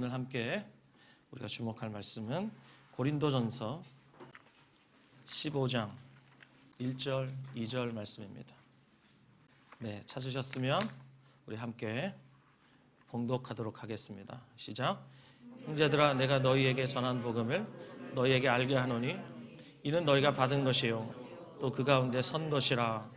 오늘 함께 우리가 주목할 말씀은 고린도전서 15장 1절, 2절 말씀입니다. 네, 찾으셨으면 우리 함께 봉독하도록 하겠습니다. 시작. 형제들아, 내가 너희에게 전한 복음을 너희에게 알게 하노니 이는 너희가 받은 것이요 또 그 가운데 선 것이라.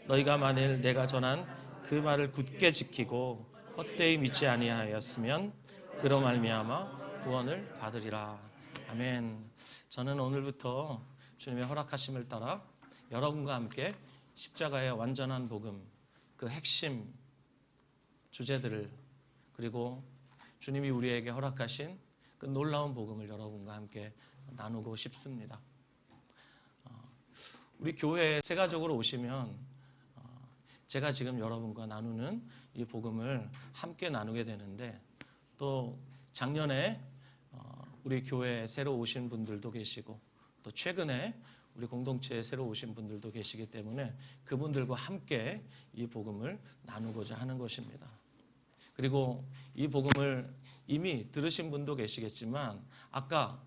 너희가 만일 내가 전한 그 말을 굳게 지키고 헛되이 믿지 아니하였으면 그로 말미암아 구원을 받으리라. 아멘. 저는 오늘부터 주님의 허락하심을 따라 여러분과 함께 십자가의 완전한 복음, 그 핵심 주제들을, 그리고 주님이 우리에게 허락하신 그 놀라운 복음을 여러분과 함께 나누고 싶습니다. 우리 교회에 세가족으로 오시면 제가 지금 여러분과 나누는 이 복음을 함께 나누게 되는데, 또 작년에 우리 교회에 새로 오신 분들도 계시고 또 최근에 우리 공동체에 새로 오신 분들도 계시기 때문에 그분들과 함께 이 복음을 나누고자 하는 것입니다. 그리고 이 복음을 이미 들으신 분도 계시겠지만 아까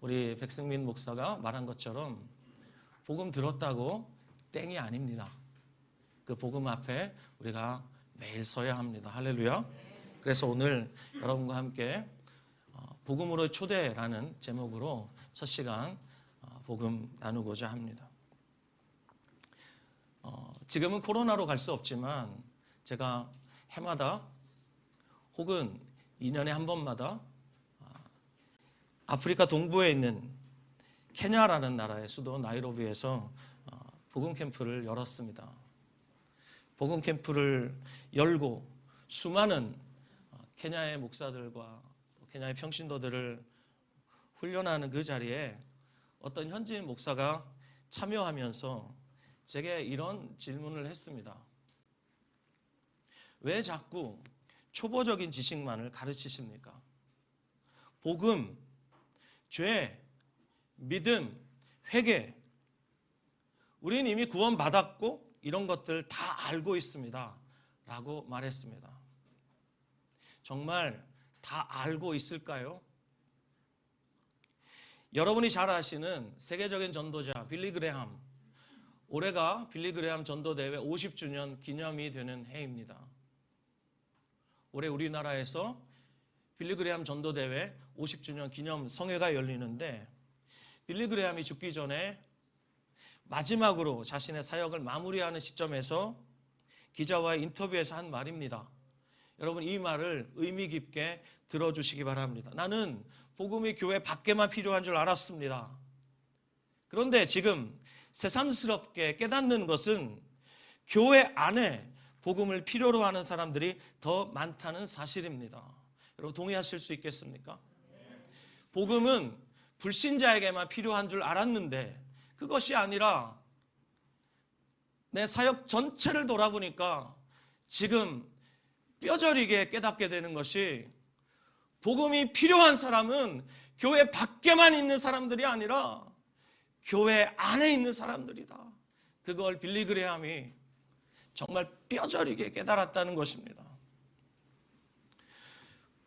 우리 백승민 목사가 말한 것처럼 복음 들었다고 땡이 아닙니다. 그 복음 앞에 우리가 매일 서야 합니다. 할렐루야. 그래서 오늘 여러분과 함께 복음으로 초대라는 제목으로 첫 시간 복음 나누고자 합니다. 지금은 코로나로 갈 수 없지만 제가 해마다 혹은 2년에 한 번마다 아프리카 동부에 있는 케냐라는 나라의 수도 나이로비에서 복음 캠프를 열었습니다. 복음 캠프를 열고 수많은 케냐의 목사들과 케냐의 평신도들을 훈련하는 그 자리에 어떤 현지인 목사가 참여하면서 제게 이런 질문을 했습니다. 왜 자꾸 초보적인 지식만을 가르치십니까? 복음, 죄, 믿음, 회개, 우리는 이미 구원받았고 이런 것들 다 알고 있습니다 라고 말했습니다. 정말 다 알고 있을까요? 여러분이 잘 아시는 세계적인 전도자 빌리 그레함, 올해가 빌리 그레함 전도대회 50주년 기념이 되는 해입니다. 올해 우리나라에서 빌리 그레함 전도대회 50주년 기념 성회가 열리는데, 빌리 그레함이 죽기 전에 마지막으로 자신의 사역을 마무리하는 시점에서 기자와의 인터뷰에서 한 말입니다. 여러분, 이 말을 의미 깊게 들어주시기 바랍니다. 나는 복음이 교회 밖에만 필요한 줄 알았습니다. 그런데 지금 새삼스럽게 깨닫는 것은 교회 안에 복음을 필요로 하는 사람들이 더 많다는 사실입니다. 여러분, 동의하실 수 있겠습니까? 복음은 불신자에게만 필요한 줄 알았는데 그것이 아니라 내 사역 전체를 돌아보니까 지금 뼈저리게 깨닫게 되는 것이, 복음이 필요한 사람은 교회 밖에만 있는 사람들이 아니라 교회 안에 있는 사람들이다. 그걸 빌리 그레함이 정말 뼈저리게 깨달았다는 것입니다.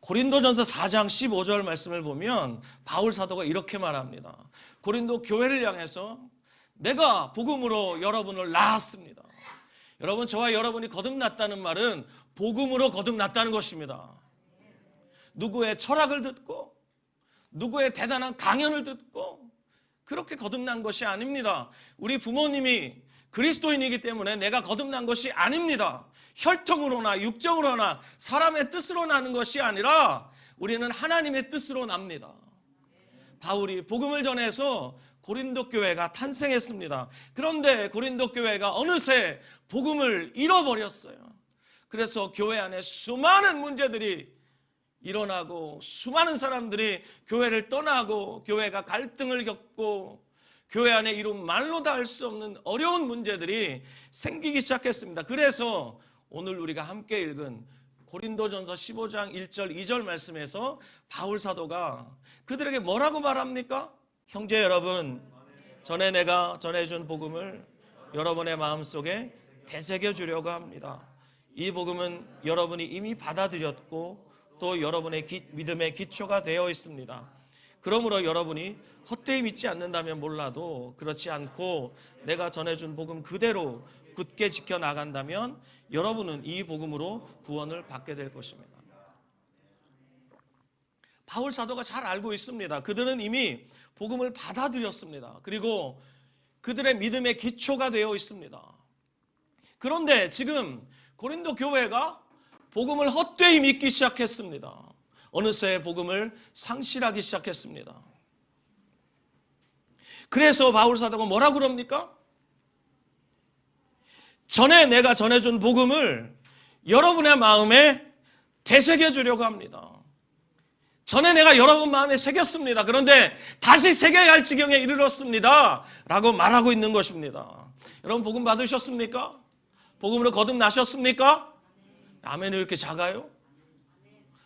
고린도전서 4장 15절 말씀을 보면 바울 사도가 이렇게 말합니다. 고린도 교회를 향해서 내가 복음으로 여러분을 낳았습니다. 여러분, 저와 여러분이 거듭났다는 말은 복음으로 거듭났다는 것입니다. 누구의 철학을 듣고 누구의 대단한 강연을 듣고 그렇게 거듭난 것이 아닙니다. 우리 부모님이 그리스도인이기 때문에 내가 거듭난 것이 아닙니다. 혈통으로나 육정으로나 사람의 뜻으로 나는 것이 아니라 우리는 하나님의 뜻으로 납니다. 바울이 복음을 전해서 고린도 교회가 탄생했습니다. 그런데 고린도 교회가 어느새 복음을 잃어버렸어요. 그래서 교회 안에 수많은 문제들이 일어나고 수많은 사람들이 교회를 떠나고 교회가 갈등을 겪고 교회 안에 이룬 말로 다 할 수 없는 어려운 문제들이 생기기 시작했습니다. 그래서 오늘 우리가 함께 읽은 고린도전서 15장 1절 2절 말씀에서 바울 사도가 그들에게 뭐라고 말합니까? 형제 여러분, 전에 내가 전해준 복음을 여러분의 마음속에 되새겨 주려고 합니다. 이 복음은 여러분이 이미 받아들였고 또 여러분의 믿음의 기초가 되어 있습니다. 그러므로 여러분이 헛되이 믿지 않는다면 몰라도 그렇지 않고 내가 전해준 복음 그대로 굳게 지켜나간다면 여러분은 이 복음으로 구원을 받게 될 것입니다. 바울 사도가 잘 알고 있습니다. 그들은 이미 복음을 받아들였습니다. 그리고 그들의 믿음의 기초가 되어 있습니다. 그런데 지금 고린도 교회가 복음을 헛되이 믿기 시작했습니다. 어느새 복음을 상실하기 시작했습니다. 그래서 바울 사도가 뭐라고 그럽니까? 전에 내가 전해준 복음을 여러분의 마음에 되새겨 주려고 합니다. 전에 내가 여러분 마음에 새겼습니다. 그런데 다시 새겨야 할 지경에 이르렀습니다. 라고 말하고 있는 것입니다. 여러분 복음 받으셨습니까? 복음으로 거듭나셨습니까? 아멘이 왜 이렇게 작아요?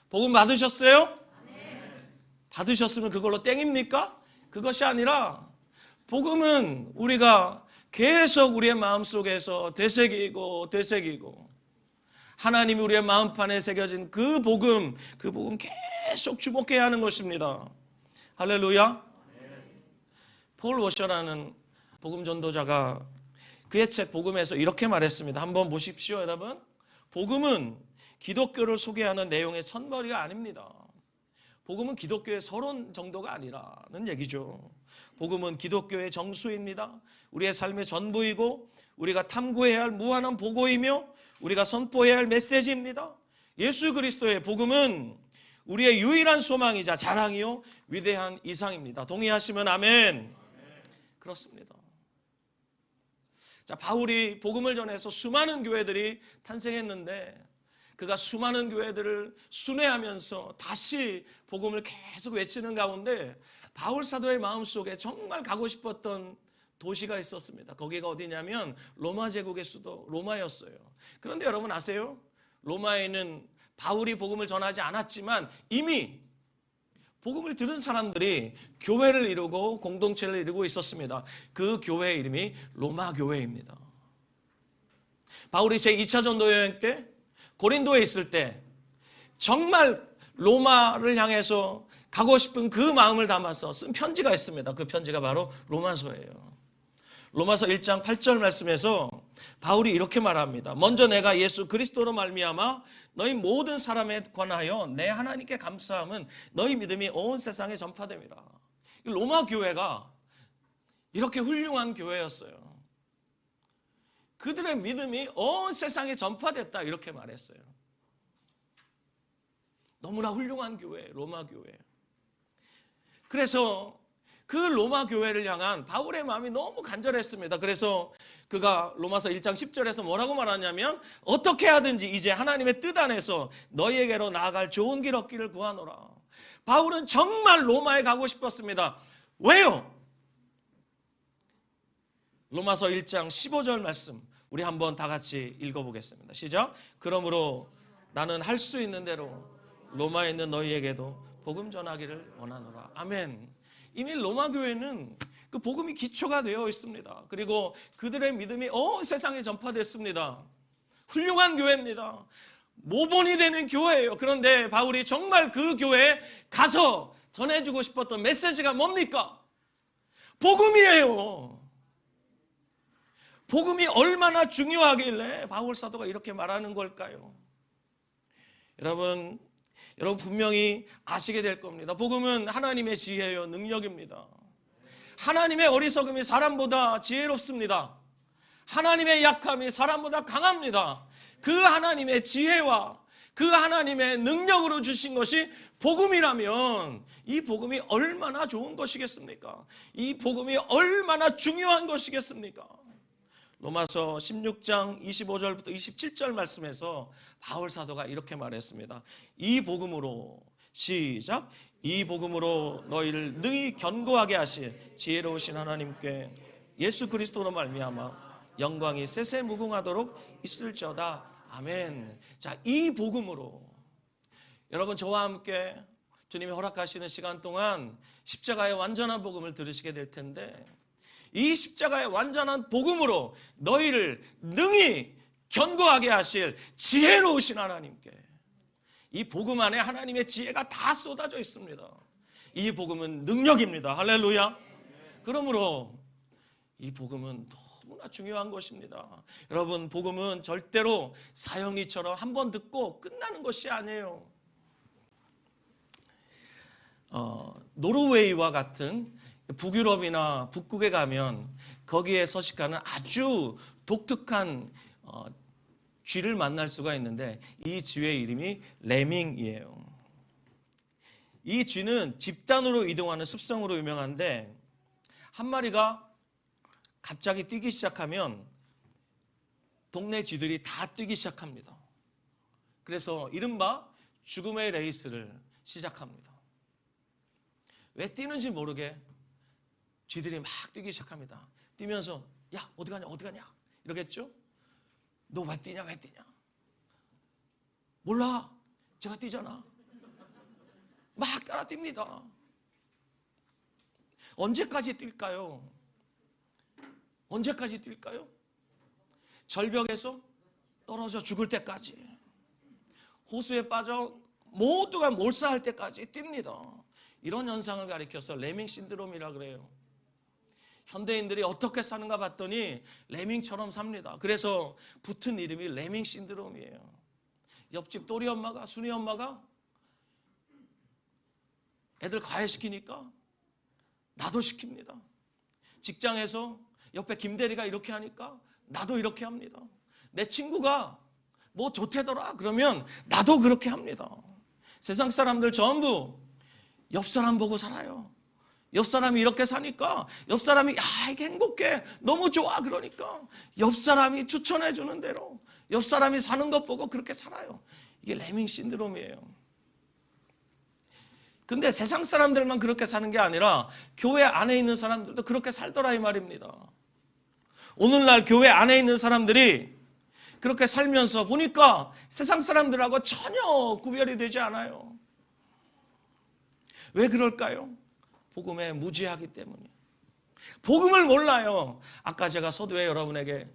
복음 받으셨어요? 받으셨으면 그걸로 땡입니까? 그것이 아니라 복음은 우리가 계속 우리의 마음속에서 되새기고 하나님이 우리의 마음판에 새겨진 그 복음 계속 주목해야 하는 것입니다. 할렐루야. 폴 워셔라는 복음 전도자가 그의 책 복음에서 이렇게 말했습니다. 한번 보십시오, 여러분. 복음은 기독교를 소개하는 내용의 선머리가 아닙니다. 복음은 기독교의 서론 정도가 아니라는 얘기죠. 복음은 기독교의 정수입니다. 우리의 삶의 전부이고 우리가 탐구해야 할 무한한 보고이며 우리가 선포해야 할 메시지입니다. 예수 그리스도의 복음은 우리의 유일한 소망이자 자랑이요 위대한 이상입니다. 동의하시면 아멘. 그렇습니다. 자, 바울이 복음을 전해서 수많은 교회들이 탄생했는데 그가 수많은 교회들을 순회하면서 다시 복음을 계속 외치는 가운데 바울 사도의 마음속에 정말 가고 싶었던 도시가 있었습니다. 거기가 어디냐면 로마 제국의 수도 로마였어요. 그런데 여러분 아세요? 로마에는 바울이 복음을 전하지 않았지만 이미 복음을 들은 사람들이 교회를 이루고 공동체를 이루고 있었습니다. 그 교회의 이름이 로마 교회입니다. 바울이 제2차 전도 여행 때 고린도에 있을 때 정말 로마를 향해서 가고 싶은 그 마음을 담아서 쓴 편지가 있습니다. 그 편지가 바로 로마서예요. 로마서 1장 8절 말씀에서 바울이 이렇게 말합니다. 먼저 내가 예수 그리스도로 말미암아 너희 모든 사람에 관하여 내 하나님께 감사함은 너희 믿음이 온 세상에 전파됨이라. 로마 교회가 이렇게 훌륭한 교회였어요. 그들의 믿음이 온 세상에 전파됐다 이렇게 말했어요. 너무나 훌륭한 교회, 로마 교회. 그래서 그 로마 교회를 향한 바울의 마음이 너무 간절했습니다. 그래서 그가 로마서 1장 10절에서 뭐라고 말하냐면 어떻게 하든지 이제 하나님의 뜻 안에서 너희에게로 나아갈 좋은 길 얻기를 구하노라. 바울은 정말 로마에 가고 싶었습니다. 왜요? 로마서 1장 15절 말씀 우리 한번 다 같이 읽어보겠습니다. 시작. 그러므로 나는 할 수 있는 대로 로마에 있는 너희에게도 복음 전하기를 원하노라. 아멘. 이미 로마 교회는 그 복음이 기초가 되어 있습니다. 그리고 그들의 믿음이 온 세상에 전파됐습니다. 훌륭한 교회입니다. 모본이 되는 교회예요. 그런데 바울이 정말 그 교회에 가서 전해주고 싶었던 메시지가 뭡니까? 복음이에요. 복음이 얼마나 중요하길래 바울 사도가 이렇게 말하는 걸까요? 여러분 분명히 아시게 될 겁니다. 복음은 하나님의 지혜요 능력입니다. 하나님의 어리석음이 사람보다 지혜롭습니다. 하나님의 약함이 사람보다 강합니다. 그 하나님의 지혜와 그 하나님의 능력으로 주신 것이 복음이라면 이 복음이 얼마나 좋은 것이겠습니까? 이 복음이 얼마나 중요한 것이겠습니까? 로마서 16장 25절부터 27절 말씀에서 바울 사도가 이렇게 말했습니다. 이 복음으로 시작. 이 복음으로 너희를 능히 견고하게 하실 지혜로우신 하나님께 예수 그리스도로 말미암아 영광이 세세 무궁하도록 있을지어다. 아멘. 자, 이 복음으로 여러분 저와 함께 주님이 허락하시는 시간 동안 십자가의 완전한 복음을 들으시게 될 텐데 이 십자가의 완전한 복음으로 너희를 능히 견고하게 하실 지혜로우신 하나님께 이 복음 안에 하나님의 지혜가 다 쏟아져 있습니다. 이 복음은 능력입니다. 할렐루야. 그러므로 이 복음은 너무나 중요한 것입니다. 여러분, 복음은 절대로 사형리처럼 한 번 듣고 끝나는 것이 아니에요. 노르웨이와 같은 북유럽이나 북극에 가면 거기에 서식하는 아주 독특한 쥐를 만날 수가 있는데, 이 쥐의 이름이 레밍이에요. 이 쥐는 집단으로 이동하는 습성으로 유명한데, 한 마리가 갑자기 뛰기 시작하면 동네 쥐들이 다 뛰기 시작합니다. 그래서 이른바 죽음의 레이스를 시작합니다. 왜 뛰는지 모르게 쥐들이 막 뛰기 시작합니다. 뛰면서 야, 어디 가냐 어디 가냐 이러겠죠. 너 왜 뛰냐 왜 뛰냐. 몰라, 제가 뛰잖아. 막 따라 뜁니다. 언제까지 뛸까요? 언제까지 뛸까요? 절벽에서 떨어져 죽을 때까지, 호수에 빠져 모두가 몰사할 때까지 뜁니다. 이런 현상을 가리켜서 레밍 신드롬이라 그래요. 현대인들이 어떻게 사는가 봤더니 레밍처럼 삽니다. 그래서 붙은 이름이 레밍 신드롬이에요. 옆집 또리 엄마가, 순이 엄마가 애들 과외시키니까 나도 시킵니다. 직장에서 옆에 김대리가 이렇게 하니까 나도 이렇게 합니다. 내 친구가 뭐 좋대더라 그러면 나도 그렇게 합니다. 세상 사람들 전부 옆 사람 보고 살아요. 옆 사람이 이렇게 사니까 옆 사람이 야 이게 행복해 너무 좋아 그러니까 옆 사람이 추천해 주는 대로 옆 사람이 사는 것 보고 그렇게 살아요. 이게 레밍 신드롬이에요. 근데 세상 사람들만 그렇게 사는 게 아니라 교회 안에 있는 사람들도 그렇게 살더라 이 말입니다. 오늘날 교회 안에 있는 사람들이 그렇게 살면서 보니까 세상 사람들하고 전혀 구별이 되지 않아요. 왜 그럴까요? 복음에 무지하기 때문이에요. 복음을 몰라요. 아까 제가 서두에 여러분에게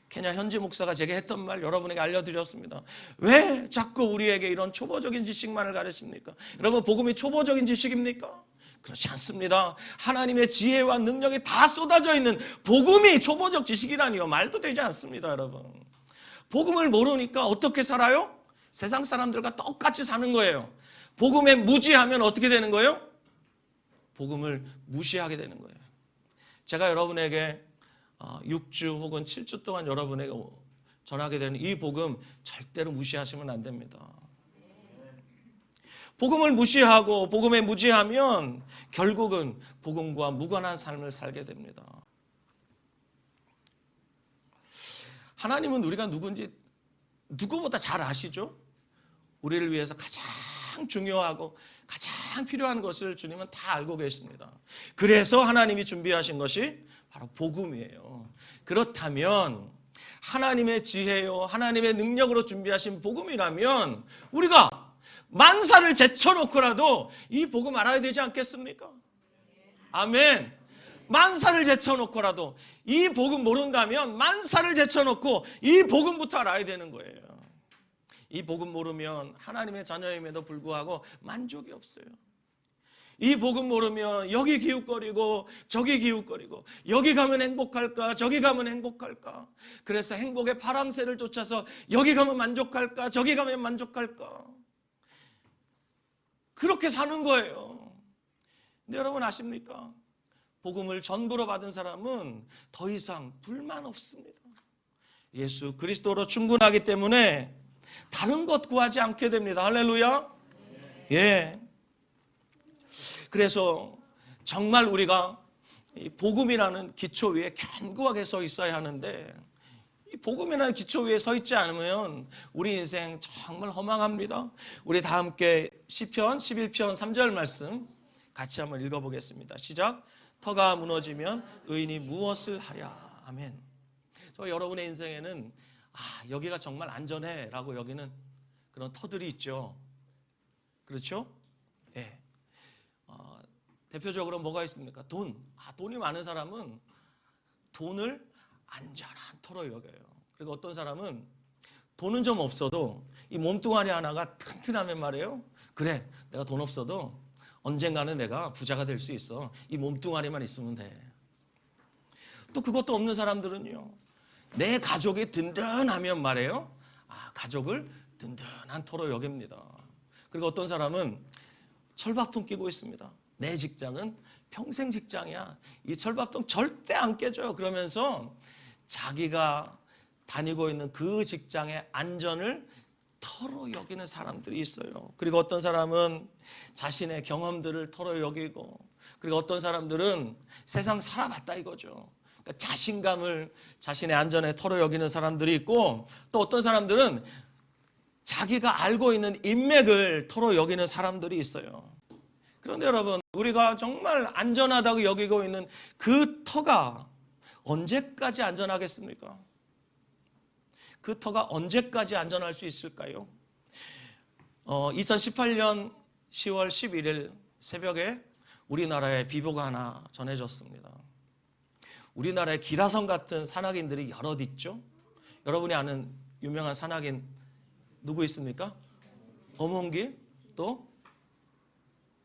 케냐 현지 목사가 제게 했던 말 여러분에게 알려드렸습니다. 왜 자꾸 우리에게 이런 초보적인 지식만을 가르칩니까? 여러분, 복음이 초보적인 지식입니까? 그렇지 않습니다. 하나님의 지혜와 능력이 다 쏟아져 있는 복음이 초보적 지식이라니요. 말도 되지 않습니다, 여러분. 복음을 모르니까 어떻게 살아요? 세상 사람들과 똑같이 사는 거예요. 복음에 무지하면 어떻게 되는 거예요? 복음을 무시하게 되는 거예요. 제가 여러분에게 6주 혹은 7주 동안 여러분에게 전하게 되는 이 복음 절대로 무시하시면 안 됩니다. 복음을 무시하고 복음에 무지하면 결국은 복음과 무관한 삶을 살게 됩니다. 하나님은 우리가 누군지 누구보다 잘 아시죠? 우리를 위해서 가장 중요하고 가장 필요한 것을 주님은 다 알고 계십니다. 그래서 하나님이 준비하신 것이 바로 복음이에요. 그렇다면 하나님의 지혜요 하나님의 능력으로 준비하신 복음이라면 우리가 만사를 제쳐놓고라도 이 복음 알아야 되지 않겠습니까? 아멘. 만사를 제쳐놓고라도 이 복음 모른다면 만사를 제쳐놓고 이 복음부터 알아야 되는 거예요. 이 복음 모르면 하나님의 자녀임에도 불구하고 만족이 없어요. 이 복음 모르면 여기 기웃거리고 저기 기웃거리고 여기 가면 행복할까 저기 가면 행복할까. 그래서 행복의 바람새를 쫓아서 여기 가면 만족할까 저기 가면 만족할까. 그렇게 사는 거예요. 근데 여러분 아십니까? 복음을 전부로 받은 사람은 더 이상 불만 없습니다. 예수 그리스도로 충분하기 때문에 다른 것 구하지 않게 됩니다. 할렐루야. 예. 그래서 정말 우리가 이 복음이라는 기초 위에 견고하게 서 있어야 하는데 이 복음이라는 기초 위에 서 있지 않으면 우리 인생 정말 허망합니다. 우리 다 함께 시편 11편 3절 말씀 같이 한번 읽어보겠습니다. 시작. 터가 무너지면 의인이 무엇을 하랴. 아멘. 저 여러분의 인생에는 여기가 정말 안전해 라고 여기는 그런 터들이 있죠. 그렇죠? 예. 대표적으로 뭐가 있습니까? 돈. 돈이 많은 사람은 돈을 안전한 터로 여겨요. 그리고 어떤 사람은 돈은 좀 없어도 이 몸뚱아리 하나가 튼튼하면 말이에요. 그래, 내가 돈 없어도 언젠가는 내가 부자가 될 수 있어. 이 몸뚱아리만 있으면 돼. 또 그것도 없는 사람들은요, 내 가족이 든든하면 말이에요. 가족을 든든한 터로 여깁니다. 그리고 어떤 사람은 철밥통 끼고 있습니다. 내 직장은 평생 직장이야. 이 철밥통 절대 안 깨져요. 그러면서 자기가 다니고 있는 그 직장의 안전을 터로 여기는 사람들이 있어요. 그리고 어떤 사람은 자신의 경험들을 터로 여기고, 그리고 어떤 사람들은 세상 살아봤다 이거죠. 그러니까 자신감을 자신의 안전에 터로 여기는 사람들이 있고, 또 어떤 사람들은 자기가 알고 있는 인맥을 터로 여기는 사람들이 있어요. 그런데 여러분, 우리가 정말 안전하다고 여기고 있는 그 터가 언제까지 안전하겠습니까? 그 터가 언제까지 안전할 수 있을까요? 2018년 10월 11일 새벽에 우리나라에 비보가 하나 전해졌습니다. 우리나라에 기라성 같은 산악인들이 여럿 있죠. 여러분이 아는 유명한 산악인 누구 있습니까? 엄홍길, 또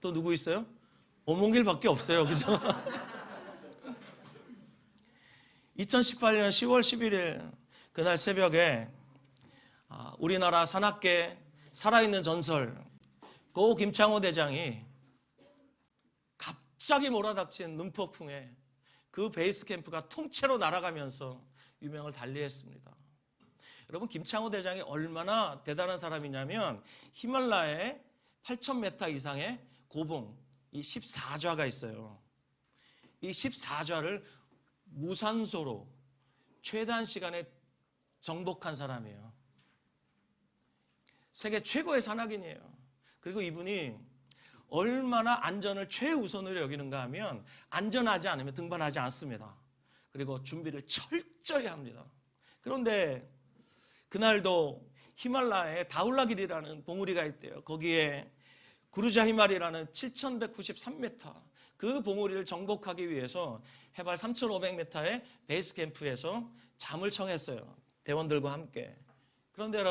누구 있어요? 엄홍길밖에 없어요. 그죠? 2018년 10월 11일 그날 새벽에 우리나라 산악계 살아있는 전설 고 김창호 대장이 갑자기 몰아닥친 눈폭풍에 그 베이스 캠프가 통째로 날아가면서 유명을 달리했습니다. 여러분, 김창호 대장이 얼마나 대단한 사람이냐면 히말라야에 8,000m 이상의 고봉, 이 14좌가 있어요. 이 14좌를 무산소로 최단 시간에 정복한 사람이에요. 세계 최고의 산악인이에요. 그리고 이분이 얼마나 안전을 최우선으로 여기는가 하면 안전하지 않으면 등반하지 않습니다. 그리고 준비를 철저히 합니다. 그런데 그날도 히말라야에 다울라길이라는 봉우리가 있대요. 거기에 구르자 히말이라는 7,193m 그 봉우리를 정복하기 위해서 해발 3,500m의 베이스 캠프에서 잠을 청했어요. 대원들과 함께. 그런데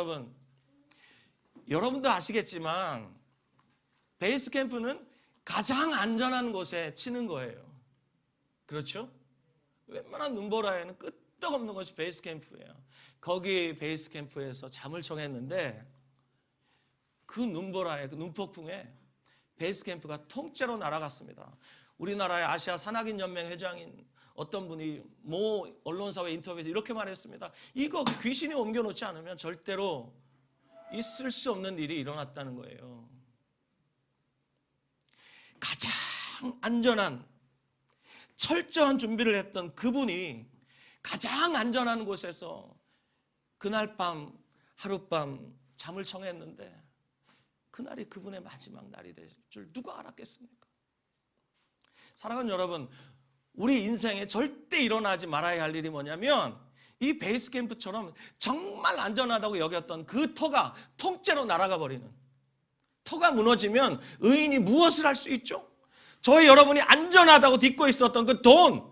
여러분도 아시겠지만 베이스 캠프는 가장 안전한 곳에 치는 거예요. 그렇죠? 웬만한 눈보라에는 끄떡없는 것이 베이스 캠프예요. 거기 베이스 캠프에서 잠을 청했는데 그 눈보라에, 그 눈폭풍에 베이스 캠프가 통째로 날아갔습니다. 우리나라의 아시아 산악인 연맹 회장인 어떤 분이 모 언론사와 인터뷰에서 이렇게 말했습니다. 이거 귀신이 옮겨놓지 않으면 절대로 있을 수 없는 일이 일어났다는 거예요. 가장 안전한 철저한 준비를 했던 그분이 가장 안전한 곳에서 그날 밤 하룻밤 잠을 청했는데 그날이 그분의 마지막 날이 될 줄 누가 알았겠습니까? 사랑하는 여러분, 우리 인생에 절대 일어나지 말아야 할 일이 뭐냐면 이 베이스 캠프처럼 정말 안전하다고 여겼던 그 터가 통째로 날아가 버리는, 터가 무너지면 의인이 무엇을 할 수 있죠? 저희 여러분이 안전하다고 딛고 있었던 그 돈,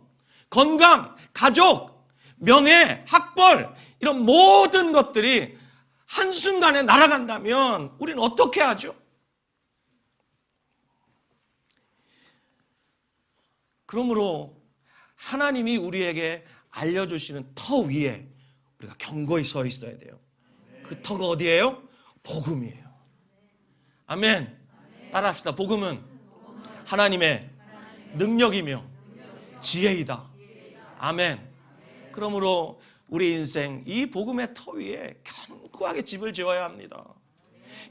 건강, 가족, 명예, 학벌 이런 모든 것들이 한순간에 날아간다면 우리는 어떻게 하죠? 그러므로 하나님이 우리에게 알려주시는 터 위에 우리가 견고히 서 있어야 돼요. 그 터가 어디예요? 복음이에요. 아멘. 따라합시다. 복음은 하나님의 능력이며 지혜이다. 아멘. 그러므로 우리 인생 이 복음의 터 위에 견고하게 집을 지어야 합니다.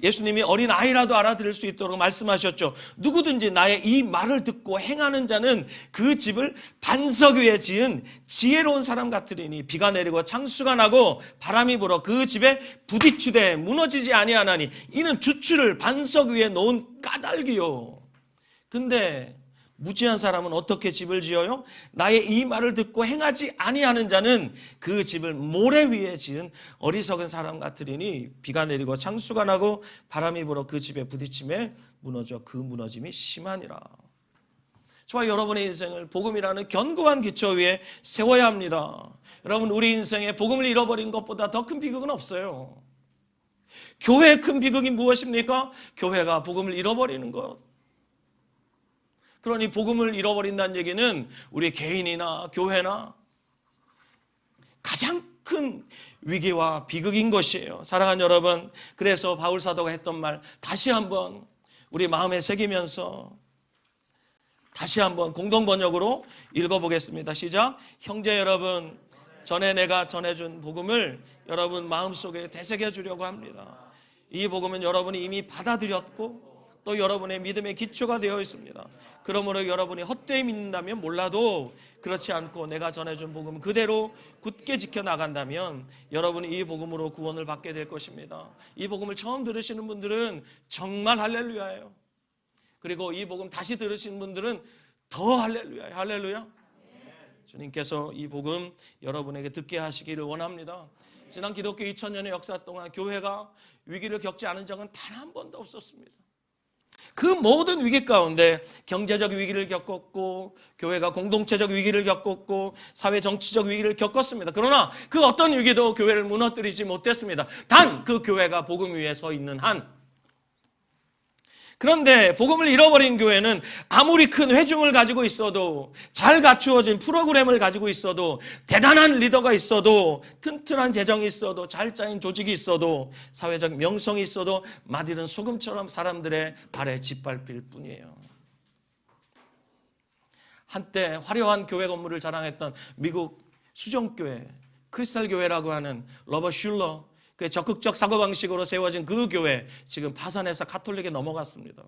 예수님이 어린 아이라도 알아들을 수 있도록 말씀하셨죠. 누구든지 나의 이 말을 듣고 행하는 자는 그 집을 반석 위에 지은 지혜로운 사람 같으리니 비가 내리고 창수가 나고 바람이 불어 그 집에 부딪히되 무너지지 아니하나니 이는 주추를 반석 위에 놓은 까닭이요. 근데 무지한 사람은 어떻게 집을 지어요? 나의 이 말을 듣고 행하지 아니하는 자는 그 집을 모래 위에 지은 어리석은 사람 같으리니 비가 내리고 창수가 나고 바람이 불어 그 집에 부딪힘에 무너져 그 무너짐이 심하니라. 저와 여러분의 인생을 복음이라는 견고한 기초 위에 세워야 합니다. 여러분, 우리 인생에 복음을 잃어버린 것보다 더 큰 비극은 없어요. 교회의 큰 비극이 무엇입니까? 교회가 복음을 잃어버리는 것. 그러니 복음을 잃어버린다는 얘기는 우리 개인이나 교회나 가장 큰 위기와 비극인 것이에요. 사랑하는 여러분, 그래서 바울 사도가 했던 말 다시 한번 우리 마음에 새기면서 다시 한번 공동 번역으로 읽어보겠습니다. 시작. 형제 여러분, 전에 내가 전해준 복음을 여러분 마음속에 되새겨 주려고 합니다. 이 복음은 여러분이 이미 받아들였고 또 여러분의 믿음의 기초가 되어 있습니다. 그러므로 여러분이 헛되이 믿는다면 몰라도 그렇지 않고 내가 전해준 복음 그대로 굳게 지켜나간다면 여러분이 이 복음으로 구원을 받게 될 것입니다. 이 복음을 처음 들으시는 분들은 정말 할렐루야예요. 그리고 이 복음 다시 들으시는 분들은 더 할렐루야예요. 할렐루야. 주님께서 이 복음 여러분에게 듣게 하시기를 원합니다. 지난 기독교 2000년의 역사 동안 교회가 위기를 겪지 않은 적은 단 한 번도 없었습니다. 그 모든 위기 가운데 경제적 위기를 겪었고 교회가 공동체적 위기를 겪었고 사회 정치적 위기를 겪었습니다. 그러나 그 어떤 위기도 교회를 무너뜨리지 못했습니다. 단 그 교회가 복음 위에 서 있는 한. 그런데 복음을 잃어버린 교회는 아무리 큰 회중을 가지고 있어도 잘 갖추어진 프로그램을 가지고 있어도 대단한 리더가 있어도 튼튼한 재정이 있어도 잘 짜인 조직이 있어도 사회적 명성이 있어도 맛있는 소금처럼 사람들의 발에 짓밟힐 뿐이에요. 한때 화려한 교회 건물을 자랑했던 미국 수정교회 크리스탈 교회라고 하는 로버트 슐러 그 적극적 사고방식으로 세워진 그 교회 지금 파산해서 가톨릭에 넘어갔습니다.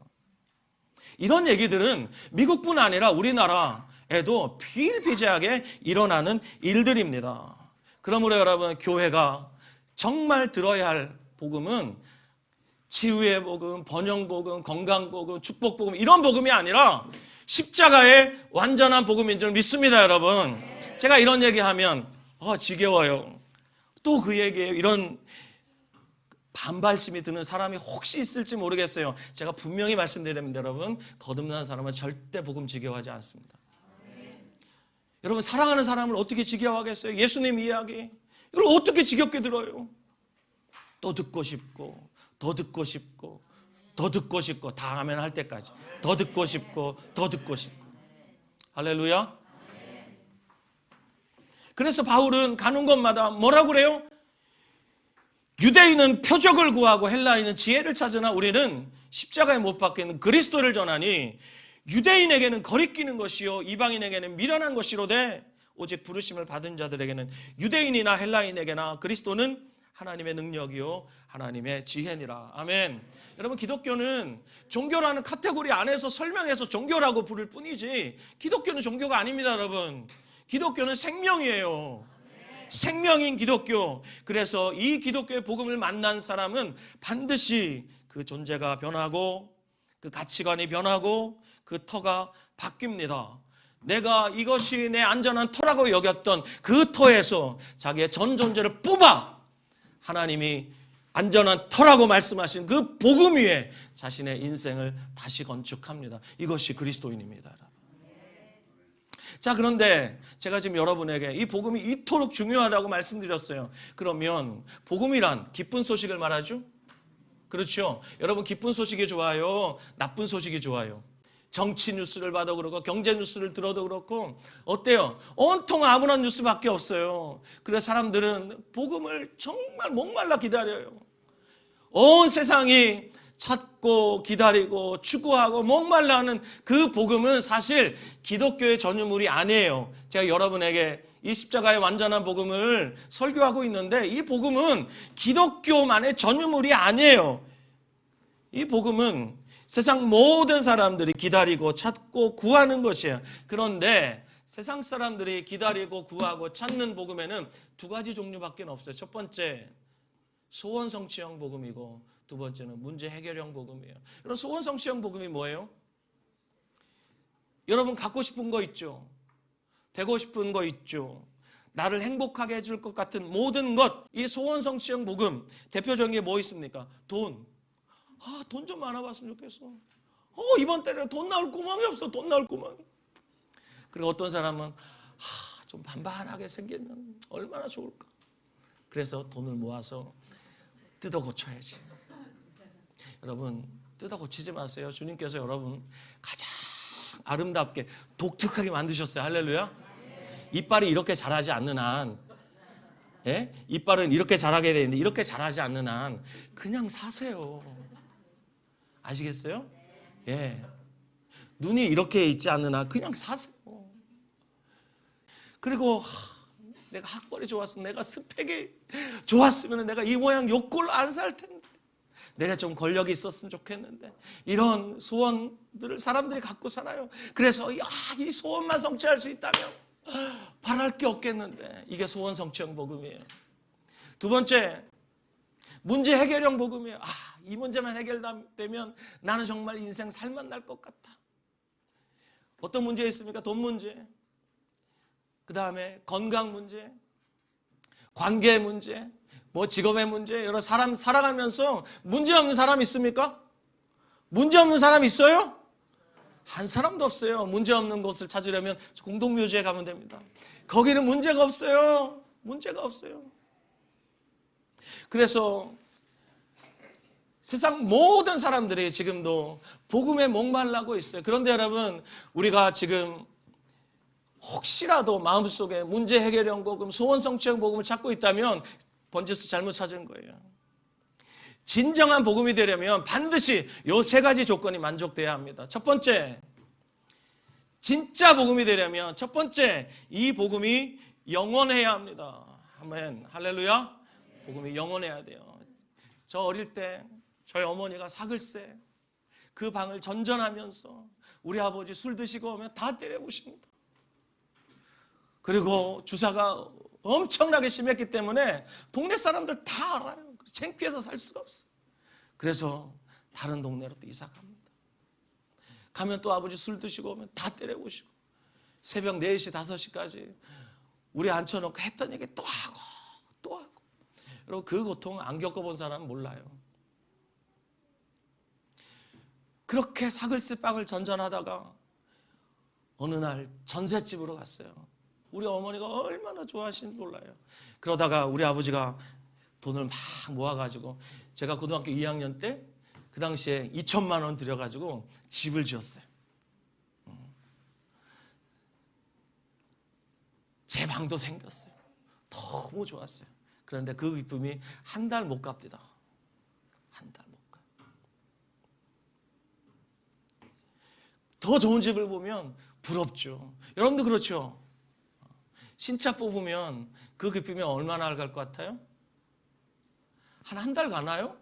이런 얘기들은 미국뿐 아니라 우리나라에도 비일비재하게 일어나는 일들입니다. 그러므로 여러분 교회가 정말 들어야 할 복음은 치유의 복음, 번영 복음, 건강 복음, 축복 복음 이런 복음이 아니라 십자가의 완전한 복음인 줄 믿습니다. 여러분 제가 이런 얘기하면 지겨워요. 또 그 얘기예요. 이런 반발심이 드는 사람이 혹시 있을지 모르겠어요. 제가 분명히 말씀드립니다. 여러분 거듭난 사람은 절대 복음 지겨워하지 않습니다. 여러분 사랑하는 사람을 어떻게 지겨워하겠어요? 예수님 이야기 이걸 어떻게 지겹게 들어요? 또 듣고 싶고 더 듣고 싶고 더 듣고 싶고 다 아멘 할 때까지 더 듣고 싶고 더 듣고 싶고. 할렐루야. 그래서 바울은 가는 곳마다 뭐라고 그래요? 유대인은 표적을 구하고 헬라인은 지혜를 찾으나 우리는 십자가에 못 박히는 그리스도를 전하니 유대인에게는 거리끼는 것이요 이방인에게는 미련한 것이로되 오직 부르심을 받은 자들에게는 유대인이나 헬라인에게나 그리스도는 하나님의 능력이요 하나님의 지혜니라. 아멘. 여러분 기독교는 종교라는 카테고리 안에서 설명해서 종교라고 부를 뿐이지 기독교는 종교가 아닙니다. 여러분 기독교는 생명이에요. 생명인 기독교. 그래서 이 기독교의 복음을 만난 사람은 반드시 그 존재가 변하고 그 가치관이 변하고 그 터가 바뀝니다. 내가 이것이 내 안전한 터라고 여겼던 그 터에서 자기의 전 존재를 뽑아 하나님이 안전한 터라고 말씀하신 그 복음 위에 자신의 인생을 다시 건축합니다. 이것이 그리스도인입니다. 자, 그런데 제가 지금 여러분에게 이 복음이 이토록 중요하다고 말씀드렸어요. 그러면 복음이란 기쁜 소식을 말하죠? 그렇죠? 여러분 기쁜 소식이 좋아요? 나쁜 소식이 좋아요? 정치 뉴스를 봐도 그렇고 경제 뉴스를 들어도 그렇고 어때요? 온통 아무런 뉴스밖에 없어요. 그래서 사람들은 복음을 정말 목말라 기다려요. 온 세상이 찾고 기다리고 추구하고 목말라 하는 그 복음은 사실 기독교의 전유물이 아니에요. 제가 여러분에게 이 십자가의 완전한 복음을 설교하고 있는데 이 복음은 기독교만의 전유물이 아니에요. 이 복음은 세상 모든 사람들이 기다리고 찾고 구하는 것이에요. 그런데 세상 사람들이 기다리고 구하고 찾는 복음에는 두 가지 종류밖에 없어요. 첫 번째 소원 성취형 복음이고 두 번째는 문제 해결형 복음이에요. 여러분 소원 성취형 복음이 뭐예요? 여러분 갖고 싶은 거 있죠? 되고 싶은 거 있죠? 나를 행복하게 해줄 것 같은 모든 것, 이 소원 성취형 복음 대표적인 게 뭐 있습니까? 돈. 돈 좀 많아봤으면 좋겠어. 이번 달에 돈 나올 구멍이 없어. 돈 나올 구멍이. 그리고 어떤 사람은 좀 반반하게 생기면 얼마나 좋을까. 그래서 돈을 모아서 뜯어 고쳐야지. 여러분 뜯어 고치지 마세요. 주님께서 여러분 가장 아름답게 독특하게 만드셨어요. 할렐루야. 이빨이 이렇게 자라지 않는 한, 예? 이빨은 이렇게 자라게 되는데 이렇게 자라지 않는 한 그냥 사세요. 아시겠어요? 예. 눈이 이렇게 있지 않는 한 그냥 사세요. 그리고 내가 학벌이 좋았으면, 내가 스펙이 좋았으면 내가 이 모양 요꼴 안 살 텐데, 내가 좀 권력이 있었으면 좋겠는데, 이런 소원들을 사람들이 갖고 살아요. 그래서 이 소원만 성취할 수 있다면 바랄 게 없겠는데, 이게 소원 성취형 복음이에요. 두 번째, 문제 해결형 복음이에요. 이 문제만 해결되면 나는 정말 인생 살만 날 것 같다. 어떤 문제 있습니까? 돈 문제, 그 다음에 건강 문제, 관계 문제, 뭐 직업의 문제, 여러 사람 살아가면서 문제 없는 사람 있습니까? 문제 없는 사람 있어요? 한 사람도 없어요. 문제 없는 곳을 찾으려면 공동묘지에 가면 됩니다. 거기는 문제가 없어요. 문제가 없어요. 그래서 세상 모든 사람들이 지금도 복음에 목말라고 있어요. 그런데 여러분, 우리가 지금 혹시라도 마음속에 문제 해결형 복음, 소원 성취형 복음을 찾고 있다면 번지수 잘못 찾은 거예요. 진정한 복음이 되려면 반드시 이 세 가지 조건이 만족돼야 합니다. 첫 번째, 진짜 복음이 되려면 첫 번째, 이 복음이 영원해야 합니다. 아멘, 할렐루야. 복음이 영원해야 돼요. 저 어릴 때 저희 어머니가 사글세 그 방을 전전하면서 우리 아버지 술 드시고 오면 다 때려부십니다. 그리고 주사가 엄청나게 심했기 때문에 동네 사람들 다 알아요. 창피해서 살 수가 없어요. 그래서 다른 동네로 또 이사 갑니다. 가면 또 아버지 술 드시고 오면 다 때려부시고 새벽 4시, 5시까지 우리 앉혀놓고 했던 얘기 또 하고 또 하고. 여러분, 그 고통 안 겪어본 사람은 몰라요. 그렇게 사글세 빵을 전전하다가 어느 날 전셋집으로 갔어요. 우리 어머니가 얼마나 좋아하시는지 몰라요. 그러다가 우리 아버지가 돈을 막 모아가지고, 제가 고등학교 2학년 때 그 당시에 2천만 원 들여가지고 집을 지었어요. 제 방도 생겼어요. 너무 좋았어요. 그런데 그 기쁨이 한 달 못 갑니다. 한 달 못 가. 더 좋은 집을 보면 부럽죠. 여러분도 그렇죠? 신차 뽑으면 그 기쁨이 얼마나 갈 것 같아요? 한 달 가나요?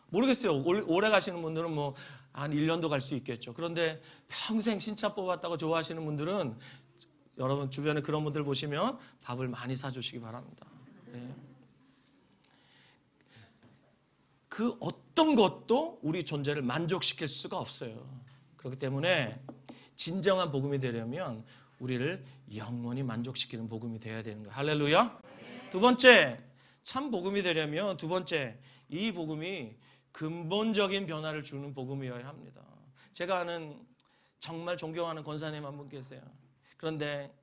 모르겠어요. 오래 가시는 분들은 뭐 한 1년도 갈 수 있겠죠. 그런데 평생 신차 뽑았다고 좋아하시는 분들은 여러분 주변에 그런 분들 보시면 밥을 많이 사주시기 바랍니다. 네. 그 어떤 것도 우리 존재를 만족시킬 수가 없어요. 그렇기 때문에 진정한 복음이 되려면 우리를 영원히 만족시키는 복음이 되어야 되는 거예요. 할렐루야. 두 번째, 참 복음이 되려면 두 번째, 이 복음이 근본적인 변화를 주는 복음이어야 합니다. 제가 아는 정말 존경하는 권사님 한 분 계세요. 그런데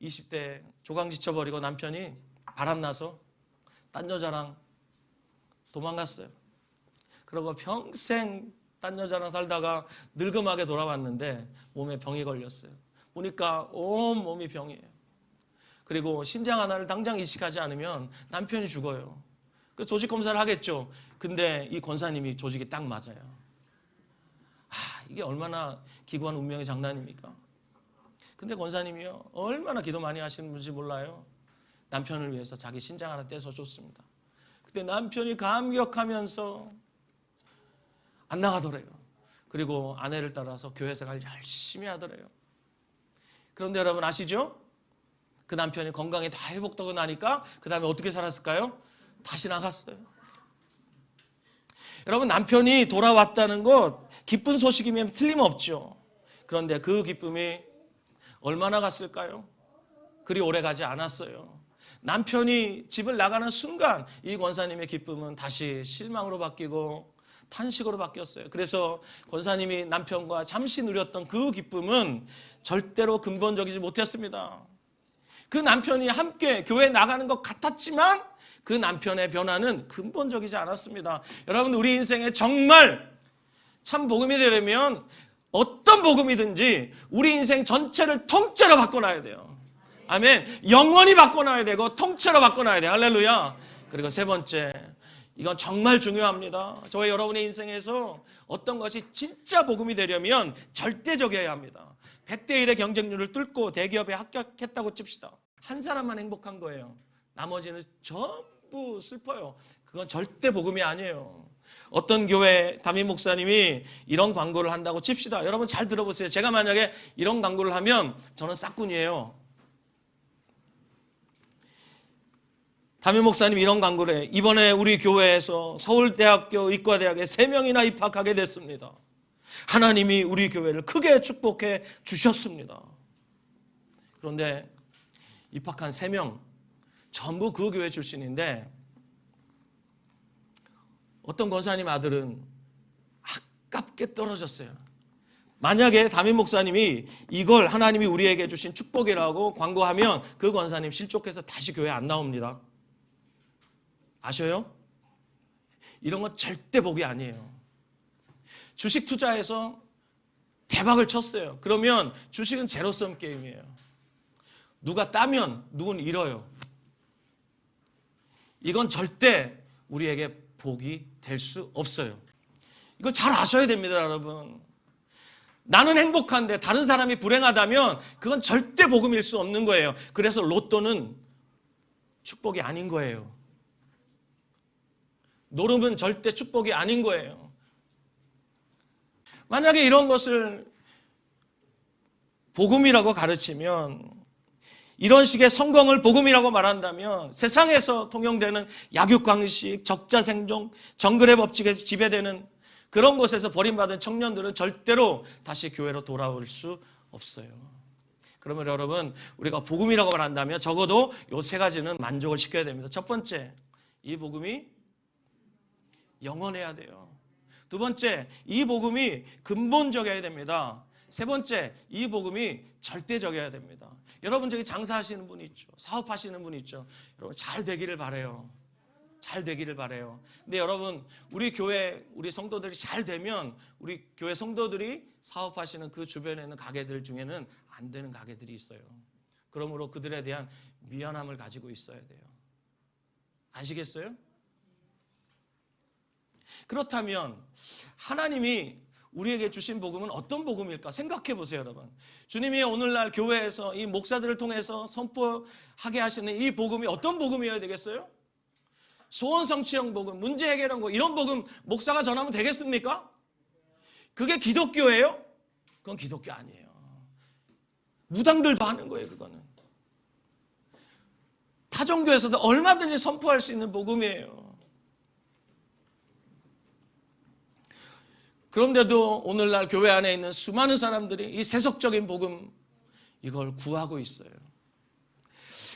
20대 조강 지쳐버리고 남편이 바람나서 딴 여자랑 도망갔어요. 그러고 평생 딴 여자랑 살다가 늙음하게 돌아왔는데 몸에 병이 걸렸어요. 보니까 온 몸이 병이에요. 그리고 신장 하나를 당장 이식하지 않으면 남편이 죽어요. 그래서 조직 검사를 하겠죠. 근데 이 권사님이 조직이 딱 맞아요. 이게 얼마나 기구한 운명의 장난입니까? 근데 권사님이요, 얼마나 기도 많이 하시는 분인지 몰라요. 남편을 위해서 자기 신장 하나 떼서 줬습니다. 그때 남편이 감격하면서 안 나가더래요. 그리고 아내를 따라서 교회 생활 열심히 하더래요. 그런데 여러분 아시죠? 그 남편이 건강이 다 회복되고 나니까 그 다음에 어떻게 살았을까요? 다시 나갔어요. 여러분, 남편이 돌아왔다는 것 기쁜 소식이면 틀림없죠. 그런데 그 기쁨이 얼마나 갔을까요? 그리 오래 가지 않았어요. 남편이 집을 나가는 순간 이 권사님의 기쁨은 다시 실망으로 바뀌고 탄식으로 바뀌었어요. 그래서 권사님이 남편과 잠시 누렸던 그 기쁨은 절대로 근본적이지 못했습니다. 그 남편이 함께 교회 나가는 것 같았지만 그 남편의 변화는 근본적이지 않았습니다. 여러분, 우리 인생에 정말 참 복음이 되려면 어떤 복음이든지 우리 인생 전체를 통째로 바꿔놔야 돼요. 아멘. 영원히 바꿔놔야 되고 통째로 바꿔놔야 돼요. 할렐루야. 그리고 세 번째, 이건 정말 중요합니다. 저와 여러분의 인생에서 어떤 것이 진짜 복음이 되려면 절대적이어야 합니다. 100대 1의 경쟁률을 뚫고 대기업에 합격했다고 칩시다. 한 사람만 행복한 거예요. 나머지는 전부 슬퍼요. 그건 절대 복음이 아니에요. 어떤 교회 담임 목사님이 이런 광고를 한다고 칩시다. 여러분 잘 들어보세요. 제가 만약에 이런 광고를 하면 저는 싹군이에요. 담임 목사님 이런 광고를 해. 이번에 우리 교회에서 서울대학교 의과대학에 3명이나 입학하게 됐습니다. 하나님이 우리 교회를 크게 축복해 주셨습니다. 그런데 입학한 3명 전부 그 교회 출신인데 어떤 권사님 아들은 아깝게 떨어졌어요. 만약에 담임 목사님이 이걸 하나님이 우리에게 주신 축복이라고 광고하면 그 권사님 실족해서 다시 교회 안 나옵니다. 아셔요? 이런 건 절대 복이 아니에요. 주식 투자해서 대박을 쳤어요. 그러면 주식은 제로섬 게임이에요. 누가 따면 누군 잃어요. 이건 절대 우리에게 복이 될 수 없어요. 이걸 잘 아셔야 됩니다, 여러분. 나는 행복한데 다른 사람이 불행하다면 그건 절대 복음일 수 없는 거예요. 그래서 로또는 축복이 아닌 거예요. 노름은 절대 축복이 아닌 거예요. 만약에 이런 것을 복음이라고 가르치면, 이런 식의 성공을 복음이라고 말한다면 세상에서 통용되는 약육강식, 적자생존, 정글의 법칙에서 지배되는 그런 곳에서 버림받은 청년들은 절대로 다시 교회로 돌아올 수 없어요. 그러면 여러분, 우리가 복음이라고 말한다면 적어도 이 3가지는 만족을 시켜야 됩니다. 첫 번째, 이 복음이 영원해야 돼요. 두 번째, 이 복음이 근본적이어야 됩니다. 세 번째, 이 복음이 절대적이어야 됩니다. 여러분 저기 장사하시는 분 있죠. 사업하시는 분 있죠. 여러분 잘 되기를 바라요. 잘 되기를 바라요. 근데 여러분, 우리 교회, 우리 성도들이 잘 되면 우리 교회 성도들이 사업하시는 그 주변에 있는 가게들 중에는 안 되는 가게들이 있어요. 그러므로 그들에 대한 미안함을 가지고 있어야 돼요. 아시겠어요? 그렇다면 하나님이 우리에게 주신 복음은 어떤 복음일까 생각해 보세요, 여러분. 주님이 오늘날 교회에서 이 목사들을 통해서 선포하게 하시는 이 복음이 어떤 복음이어야 되겠어요? 소원 성취형 복음, 문제 해결형 복음, 이런 복음 목사가 전하면 되겠습니까? 그게 기독교예요? 그건 기독교 아니에요. 무당들도 하는 거예요, 그거는. 타종교에서도 얼마든지 선포할 수 있는 복음이에요. 그런데도 오늘날 교회 안에 있는 수많은 사람들이 이 세속적인 복음, 이걸 구하고 있어요.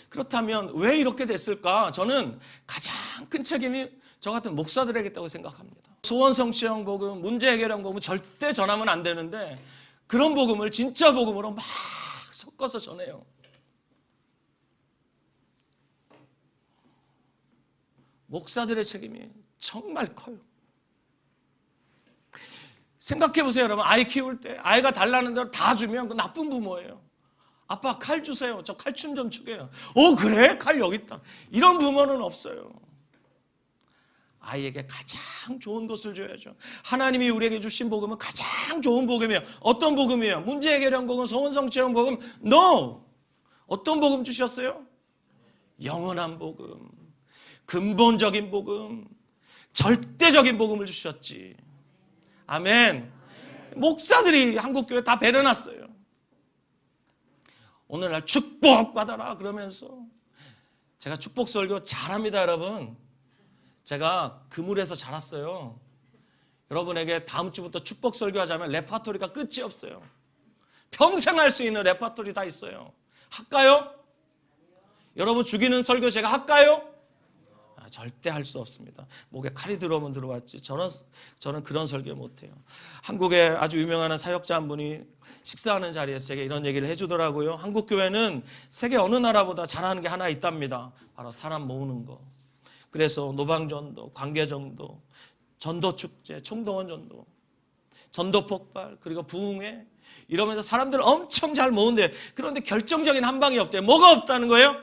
그렇다면 왜 이렇게 됐을까? 저는 가장 큰 책임이 저 같은 목사들에게 있다고 생각합니다. 소원 성취형 복음, 문제 해결형 복음 절대 전하면 안 되는데 그런 복음을 진짜 복음으로 막 섞어서 전해요. 목사들의 책임이 정말 커요. 생각해 보세요, 여러분. 아이 키울 때 아이가 달라는 대로 다 주면 그 나쁜 부모예요. 아빠 칼 주세요. 저 칼춤 좀 추게요. 그래? 칼 여기 있다. 이런 부모는 없어요. 아이에게 가장 좋은 것을 줘야죠. 하나님이 우리에게 주신 복음은 가장 좋은 복음이에요. 어떤 복음이에요? 문제 해결형 복음, 소원 성취형 복음? No! 어떤 복음 주셨어요? 영원한 복음, 근본적인 복음, 절대적인 복음을 주셨지. 아멘. 목사들이 한국교회 다 배려놨어요. 오늘날 축복받아라 그러면서. 제가 축복 설교 잘합니다, 여러분. 제가 그물에서 자랐어요. 여러분에게 다음 주부터 축복 설교하자면 레파토리가 끝이 없어요. 평생 할 수 있는 레파토리 다 있어요. 할까요? 여러분 죽이는 설교 제가 할까요? 절대 할 수 없습니다. 목에 칼이 들어오면 들어왔지. 저는 그런 설교 못해요. 한국에 아주 유명한 사역자 한 분이 식사하는 자리에서 제게 이런 얘기를 해주더라고요. 한국 교회는 세계 어느 나라보다 잘하는 게 하나 있답니다. 바로 사람 모으는 거. 그래서 노방전도, 관계전도, 전도축제, 총동원 전도, 전도폭발, 그리고 부흥회 이러면서 사람들 엄청 잘 모은대. 그런데 결정적인 한 방이 없대요. 뭐가 없다는 거예요?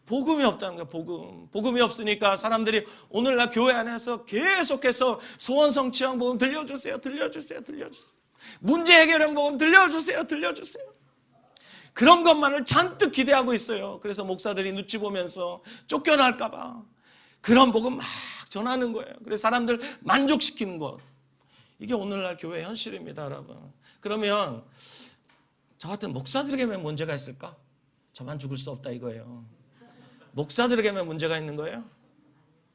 복음이 없다는 거예요. 복음이 없으니까 사람들이 오늘날 교회 안에서 계속해서 소원 성취형 복음 들려주세요. 문제 해결형 복음 들려주세요. 그런 것만을 잔뜩 기대하고 있어요. 그래서 목사들이 눈치 보면서 쫓겨날까 봐 그런 복음 막 전하는 거예요. 그래서 사람들 만족시키는 것. 이게 오늘날 교회의 현실입니다, 여러분. 그러면 저 같은 목사들에게만 문제가 있을까? 저만 죽을 수 없다 이거예요. 목사들에게만 문제가 있는 거예요?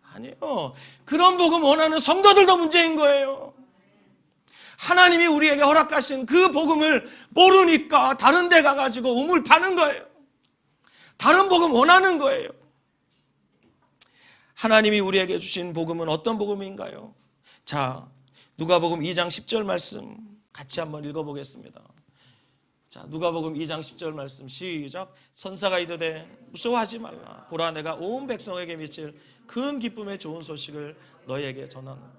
아니요. 그런 복음 원하는 성도들도 문제인 거예요. 하나님이 우리에게 허락하신 그 복음을 모르니까 다른 데 가가지고 우물 파는 거예요. 다른 복음 원하는 거예요. 하나님이 우리에게 주신 복음은 어떤 복음인가요? 자, 누가복음 2장 10절 말씀 같이 한번 읽어보겠습니다. 자, 누가복음 2장 10절 말씀 시작. 선사가 이르되 무서워하지 말라. 보라, 내가 온 백성에게 미칠 큰 기쁨의 좋은 소식을 너희에게 전하노라.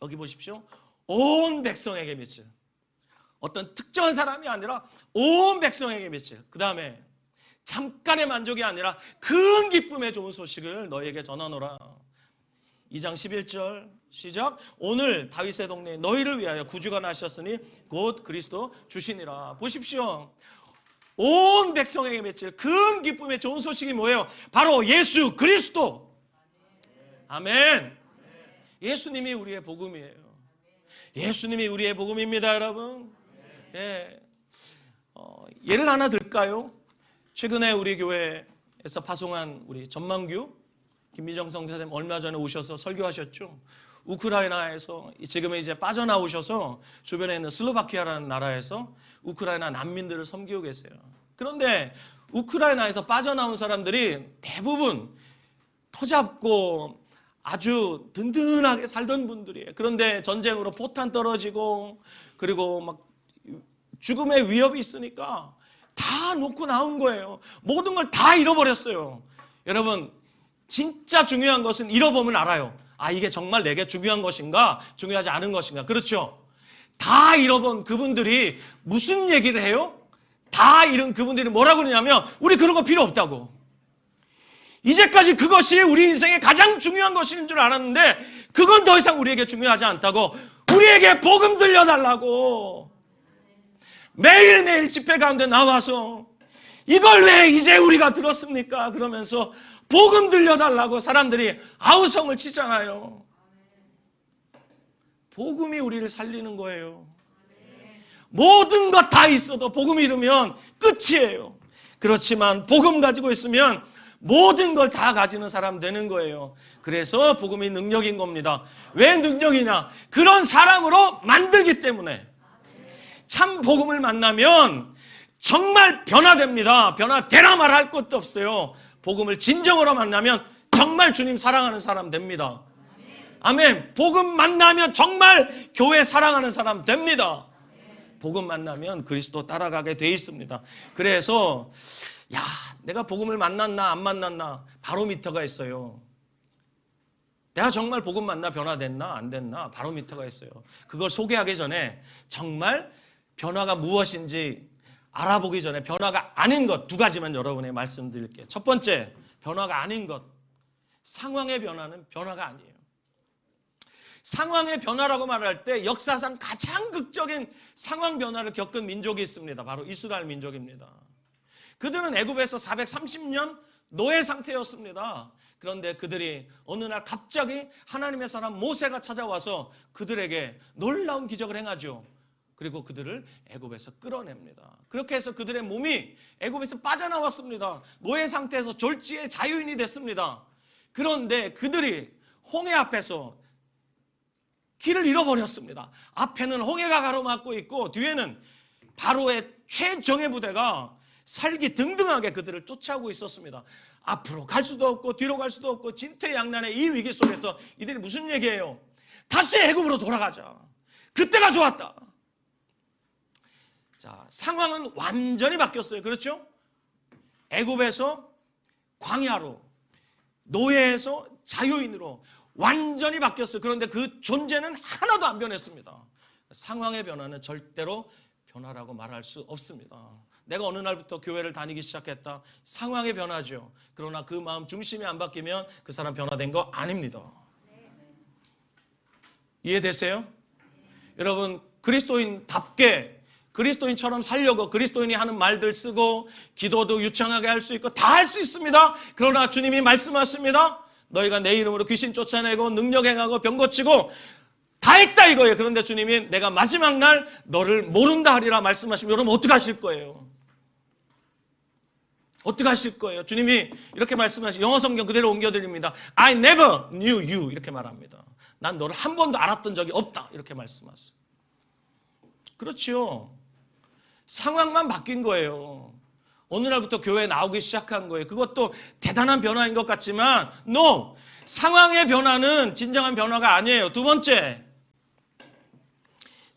여기 보십시오. 온 백성에게 미칠, 어떤 특정한 사람이 아니라 온 백성에게 미칠, 그 다음에 잠깐의 만족이 아니라 큰 기쁨의 좋은 소식을 너희에게 전하노라. 2장 11절 시작. 오늘 다윗의 동네에 너희를 위하여 구주가 나셨으니 곧 그리스도 주시니라. 보십시오. 온 백성에게 맺힐 큰 기쁨의 좋은 소식이 뭐예요? 바로 예수 그리스도. 아멘. 예수님이 우리의 복음이에요. 예수님이 우리의 복음입니다, 여러분. 예. 예를 하나 들까요? 최근에 우리 교회에서 파송한 우리 전망규 김미정 선생님 얼마 전에 오셔서 설교하셨죠. 우크라이나에서 지금 이제 빠져나오셔서 주변에 있는 슬로바키아라는 나라에서 우크라이나 난민들을 섬기고 계세요. 그런데 우크라이나에서 빠져나온 사람들이 대부분 터잡고 아주 든든하게 살던 분들이에요. 그런데 전쟁으로 포탄 떨어지고 그리고 막 죽음의 위협이 있으니까 다 놓고 나온 거예요. 모든 걸 다 잃어버렸어요. 여러분, 진짜 중요한 것은 잃어보면 알아요. 아, 이게 정말 내게 중요한 것인가, 중요하지 않은 것인가. 그렇죠? 다 잃어본 그분들이 무슨 얘기를 해요? 다 잃은 그분들이 뭐라고 그러냐면 우리 그런 거 필요 없다고. 이제까지 그것이 우리 인생의 가장 중요한 것인 줄 알았는데 그건 더 이상 우리에게 중요하지 않다고, 우리에게 복음 들려달라고 매일매일 집회 가운데 나와서 이걸 왜 이제 우리가 들었습니까? 그러면서 복음 들려달라고 사람들이 아우성을 치잖아요. 복음이 우리를 살리는 거예요. 모든 것 다 있어도 복음 잃으면 끝이에요. 그렇지만 복음 가지고 있으면 모든 걸 다 가지는 사람 되는 거예요. 그래서 복음이 능력인 겁니다. 왜 능력이냐? 그런 사람으로 만들기 때문에. 참 복음을 만나면 정말 변화됩니다. 변화되라 말할 것도 없어요. 복음을 진정으로 만나면 정말 주님 사랑하는 사람 됩니다. 아멘. 복음 만나면 정말 교회 사랑하는 사람 됩니다. 복음 만나면 그리스도 따라가게 돼 있습니다. 그래서 야, 내가 복음을 만났나 안 만났나 바로미터가 있어요. 내가 정말 복음 만나 변화됐나 안 됐나 바로미터가 있어요. 그걸 소개하기 전에 정말 변화가 무엇인지 알아보기 전에 변화가 아닌 것 두 가지만 여러분에게 말씀드릴게요. 첫 번째, 변화가 아닌 것. 상황의 변화는 변화가 아니에요. 상황의 변화라고 말할 때 역사상 가장 극적인 상황 변화를 겪은 민족이 있습니다. 바로 이스라엘 민족입니다. 그들은 애굽에서 430년 노예 상태였습니다. 그런데 그들이 어느 날 갑자기 하나님의 사람 모세가 찾아와서 그들에게 놀라운 기적을 행하죠. 그리고 그들을 애굽에서 끌어냅니다. 그렇게 해서 그들의 몸이 애굽에서 빠져나왔습니다. 노예 상태에서 졸지의 자유인이 됐습니다. 그런데 그들이 홍해 앞에서 길을 잃어버렸습니다. 앞에는 홍해가 가로막고 있고 뒤에는 바로의 최정예 부대가 살기등등하게 그들을 쫓아오고 있었습니다. 앞으로 갈 수도 없고 뒤로 갈 수도 없고 진퇴양난의 이 위기 속에서 이들이 무슨 얘기예요? 다시 애굽으로 돌아가자. 그때가 좋았다. 자, 상황은 완전히 바뀌었어요. 그렇죠? 애굽에서 광야로 노예에서 자유인으로 완전히 바뀌었어요. 그런데 그 존재는 하나도 안 변했습니다. 상황의 변화는 절대로 변화라고 말할 수 없습니다. 내가 어느 날부터 교회를 다니기 시작했다. 상황의 변화죠. 그러나 그 마음 중심이 안 바뀌면 그 사람 변화된 거 아닙니다. 이해되세요? 여러분, 그리스도인답게 그리스도인처럼 살려고 그리스도인이 하는 말들 쓰고 기도도 유창하게 할 수 있고 다 할 수 있습니다. 그러나 주님이 말씀하십니다. 너희가 내 이름으로 귀신 쫓아내고 능력 행하고 병 고치고 다 했다 이거예요. 그런데 주님이 내가 마지막 날 너를 모른다 하리라 말씀하시면 여러분 어떻게 하실 거예요? 어떻게 하실 거예요? 주님이 이렇게 말씀하시고 영어 성경 그대로 옮겨드립니다. I never knew you 이렇게 말합니다. 난 너를 한 번도 알았던 적이 없다 이렇게 말씀하세요. 그렇죠. 상황만 바뀐 거예요. 어느 날부터 교회에 나오기 시작한 거예요. 그것도 대단한 변화인 것 같지만 no! 상황의 변화는 진정한 변화가 아니에요. 두 번째,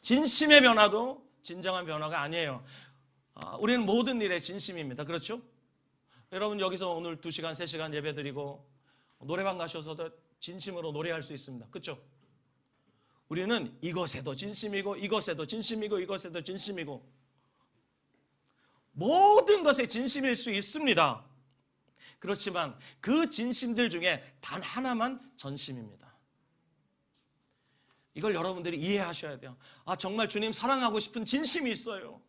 진심의 변화도 진정한 변화가 아니에요. 우리는 모든 일에 진심입니다. 그렇죠? 여러분 여기서 오늘 2시간, 3시간 예배드리고 노래방 가셔서도 진심으로 노래할 수 있습니다. 그렇죠? 우리는 이것에도 진심이고 이것에도 진심이고 이것에도 진심이고 모든 것에 진심일 수 있습니다. 그렇지만 그 진심들 중에 단 하나만 전심입니다. 이걸 여러분들이 이해하셔야 돼요. 정말 주님 사랑하고 싶은 진심이 있어요.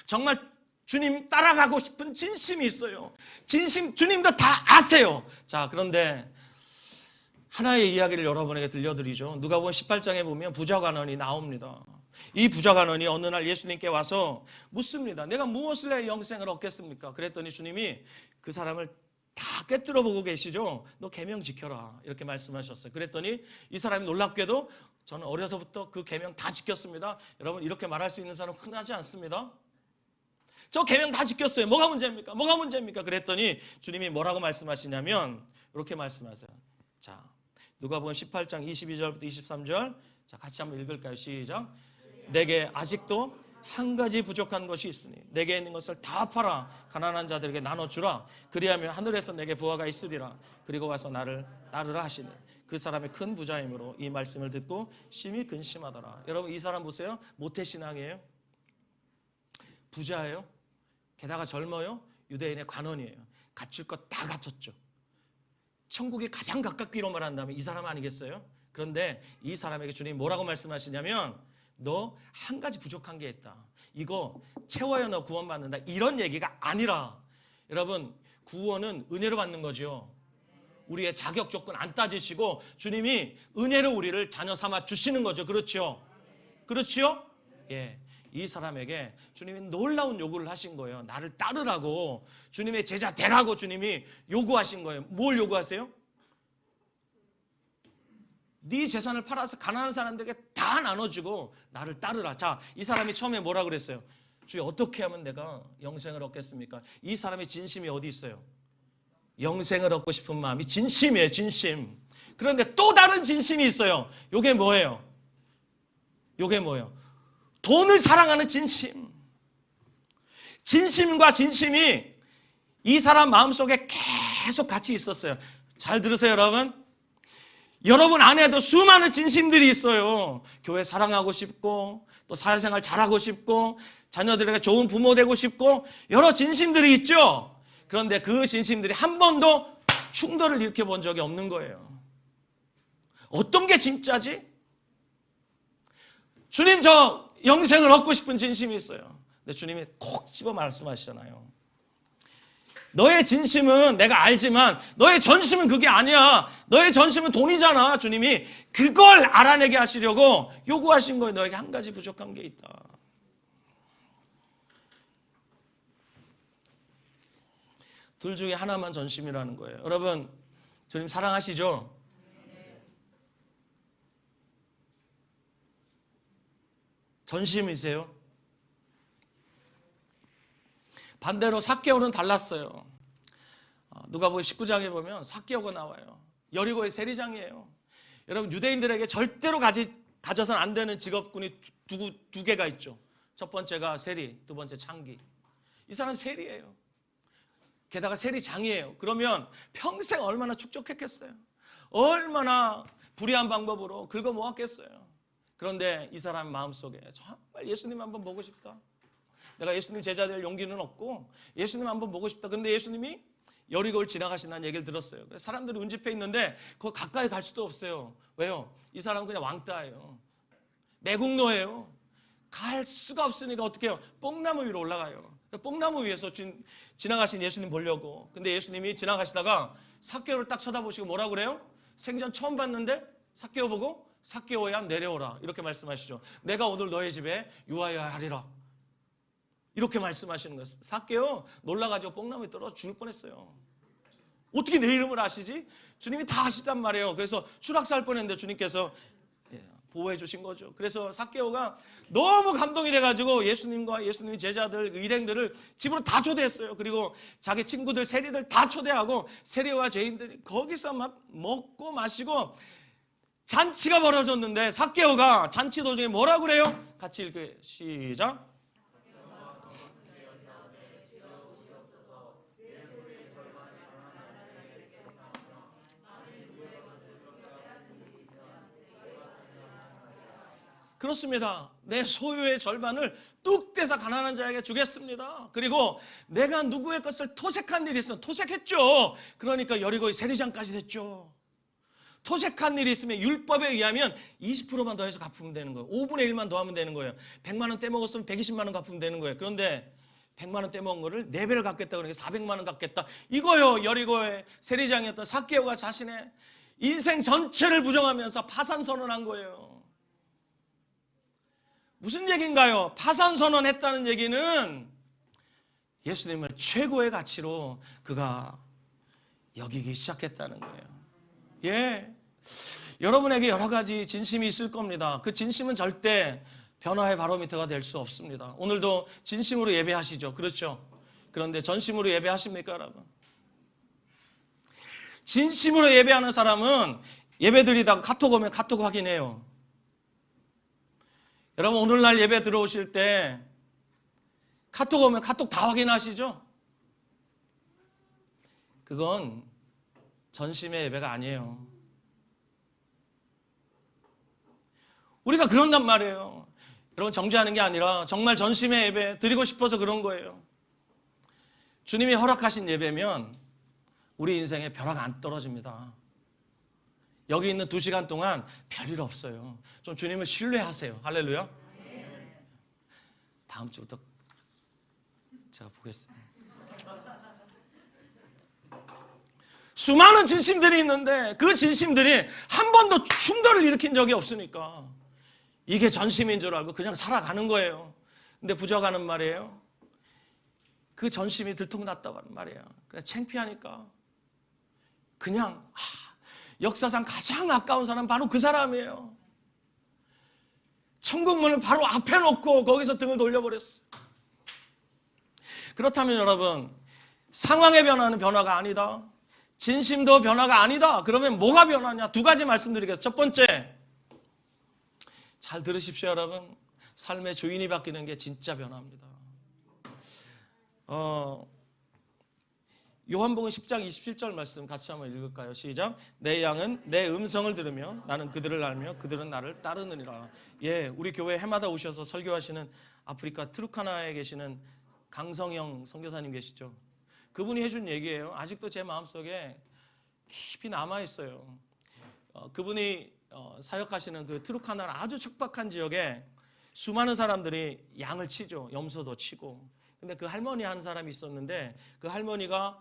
정말 주님 따라가고 싶은 진심이 있어요. 진심 주님도 다 아세요. 자, 그런데 하나의 이야기를 여러분에게 들려드리죠. 누가복음 18장에 보면 부자관원이 나옵니다. 이 부자관원이 어느 날 예수님께 와서 묻습니다. 내가 무엇을 해 영생을 얻겠습니까? 그랬더니 주님이 그 사람을 다 꿰뚫어 보고 계시죠. 너 계명 지켜라 이렇게 말씀하셨어요. 그랬더니 이 사람이 놀랍게도 저는 어려서부터 그 계명 다 지켰습니다. 여러분 이렇게 말할 수 있는 사람 흔하지 않습니다. 저 계명 다 지켰어요. 뭐가 문제입니까? 뭐가 문제입니까? 그랬더니 주님이 뭐라고 말씀하시냐면 이렇게 말씀하세요. 자, 누가복음 18장 22절부터 23절 자, 같이 한번 읽을까요? 시작. 내게 아직도 한 가지 부족한 것이 있으니 내게 있는 것을 다 팔아 가난한 자들에게 나눠주라. 그리하면 하늘에서 내게 부하가 있으리라. 그리고 와서 나를 따르라 하시니 그 사람이 큰 부자이므로 이 말씀을 듣고 심히 근심하더라. 여러분 이 사람 보세요. 모태신앙이에요. 부자예요. 게다가 젊어요. 유대인의 관원이에요. 갖출 것 다 갖췄죠. 천국에 가장 가깝기로 말한다면 이 사람 아니겠어요? 그런데 이 사람에게 주님이 뭐라고 말씀하시냐면 너 한 가지 부족한 게 있다. 이거 채워야 너 구원받는다. 이런 얘기가 아니라 여러분 구원은 은혜로 받는 거죠. 우리의 자격 조건 안 따지시고 주님이 은혜로 우리를 자녀 삼아 주시는 거죠. 그렇죠? 그렇죠? 예. 이 사람에게 주님이 놀라운 요구를 하신 거예요. 나를 따르라고 주님의 제자 되라고 주님이 요구하신 거예요. 뭘 요구하세요? 네 재산을 팔아서 가난한 사람들에게 다 나눠주고 나를 따르라. 자, 이 사람이 처음에 뭐라 그랬어요? 주여 어떻게 하면 내가 영생을 얻겠습니까? 이 사람의 진심이 어디 있어요? 영생을 얻고 싶은 마음이 진심이에요. 진심. 그런데 또 다른 진심이 있어요. 요게 뭐예요? 요게 뭐예요? 돈을 사랑하는 진심. 진심과 진심이 이 사람 마음속에 계속 같이 있었어요. 잘 들으세요, 여러분. 여러분 안에도 수많은 진심들이 있어요. 교회 사랑하고 싶고 또 사회생활 잘하고 싶고 자녀들에게 좋은 부모 되고 싶고 여러 진심들이 있죠. 그런데 그 진심들이 한 번도 충돌을 일으켜 본 적이 없는 거예요. 어떤 게 진짜지? 주님 저 영생을 얻고 싶은 진심이 있어요. 근데 주님이 콕 집어 말씀하시잖아요. 너의 진심은 내가 알지만 너의 전심은 그게 아니야. 너의 전심은 돈이잖아. 주님이 그걸 알아내게 하시려고 요구하신 거예요. 너에게 한 가지 부족한 게 있다. 둘 중에 하나만 전심이라는 거예요. 여러분 주님 사랑하시죠? 전심이세요? 반대로 삭개오는 달랐어요. 누가복음 19장에 보면 삭개오가 나와요. 여리고의 세리장이에요. 여러분 유대인들에게 절대로 가져선 안 되는 직업군이 두 개가 있죠. 첫 번째가 세리, 두 번째 창기. 이 사람 세리예요. 게다가 세리장이에요. 그러면 평생 얼마나 축적했겠어요. 얼마나 불의한 방법으로 긁어 모았겠어요. 그런데 이 사람 마음속에 정말 예수님 한번 보고 싶다. 내가 예수님 제자 될 용기는 없고 예수님 한번 보고 싶다. 그런데 예수님이 여리고를 지나가신다는 얘기를 들었어요. 그래서 사람들이 운집해 있는데 그 가까이 갈 수도 없어요. 왜요? 이 사람은 그냥 왕따예요. 매국노예요. 갈 수가 없으니까 어떻게 해요? 뽕나무 위로 올라가요. 뽕나무 위에서 지나가신 예수님 보려고. 근데 예수님이 지나가시다가 삭개오를 딱 쳐다보시고 뭐라고 그래요? 생전 처음 봤는데 삭개오 보고 삭개오야 내려오라 이렇게 말씀하시죠. 내가 오늘 너의 집에 유하여야 하리라 이렇게 말씀하시는 거예요. 삭개오 놀라가지고 뽕나무에 떨어져 죽을 뻔했어요. 어떻게 내 이름을 아시지? 주님이 다 아시단 말이에요. 그래서 추락살 뻔했는데 주님께서 보호해 주신 거죠. 그래서 삭개오가 너무 감동이 돼가지고 예수님과 예수님의 제자들, 일행들을 집으로 다 초대했어요. 그리고 자기 친구들, 세리들 다 초대하고 세리와 죄인들이 거기서 막 먹고 마시고 잔치가 벌어졌는데 삭개오가 잔치 도중에 뭐라고 그래요? 같이 읽어요. 시작. 그렇습니다. 내 소유의 절반을 뚝 떼서 가난한 자에게 주겠습니다. 그리고 내가 누구의 것을 토색한 일이 있으면 토색했죠. 그러니까 여리고의 세리장까지 됐죠. 토색한 일이 있으면 율법에 의하면 20%만 더해서 갚으면 되는 거예요. 5분의 1만 더하면 되는 거예요. 100만 원 떼먹었으면 120만 원 갚으면 되는 거예요. 그런데 100만 원 떼먹은 거를 4배를 갚겠다 그러니까 400만 원 갚겠다. 이거요. 여리고의 세리장이었던 삭개오가 자신의 인생 전체를 부정하면서 파산 선언한 거예요. 무슨 얘기인가요? 파산 선언했다는 얘기는 예수님을 최고의 가치로 그가 여기기 시작했다는 거예요. 예, 여러분에게 여러 가지 진심이 있을 겁니다. 그 진심은 절대 변화의 바로미터가 될 수 없습니다. 오늘도 진심으로 예배하시죠. 그렇죠? 그런데 전심으로 예배하십니까, 여러분? 진심으로 예배하는 사람은 예배드리다가 카톡 오면 카톡 확인해요. 여러분 오늘날 예배 들어오실 때 카톡 오면 카톡 다 확인하시죠? 그건 전심의 예배가 아니에요. 우리가 그런단 말이에요. 여러분 정죄하는 게 아니라 정말 전심의 예배 드리고 싶어서 그런 거예요. 주님이 허락하신 예배면 우리 인생에 벼락 안 떨어집니다. 여기 있는 2시간 동안 별일 없어요. 좀 주님을 신뢰하세요. 할렐루야. 다음 주부터 제가 보겠습니다. 수많은 진심들이 있는데 그 진심들이 한 번도 충돌을 일으킨 적이 없으니까 이게 전심인 줄 알고 그냥 살아가는 거예요. 근데 부족하는 말이에요. 그 전심이 들통났다고 말이에요. 그래서 창피하니까 그냥 역사상 가장 아까운 사람 바로 그 사람이에요. 천국문을 바로 앞에 놓고 거기서 등을 돌려버렸어요. 그렇다면 여러분 상황의 변화는 변화가 아니다. 진심도 변화가 아니다. 그러면 뭐가 변화냐? 2가지 말씀드리겠습니다. 첫 번째, 잘 들으십시오 여러분. 삶의 주인이 바뀌는 게 진짜 변화입니다. 요한복음 10장 27절 말씀 같이 한번 읽을까요? 시작. 내 양은 내 음성을 들으며 나는 그들을 알며 그들은 나를 따르느니라. 예, 우리 교회 해마다 오셔서 설교하시는 아프리카 트루카나에 계시는 강성영 선교사님 계시죠? 그분이 해준 얘기예요. 아직도 제 마음속에 깊이 남아있어요. 그분이 사역하시는 그 트루카나 아주 척박한 지역에 수많은 사람들이 양을 치죠. 염소도 치고. 근데 그 할머니 하는 사람이 있었는데 그 할머니가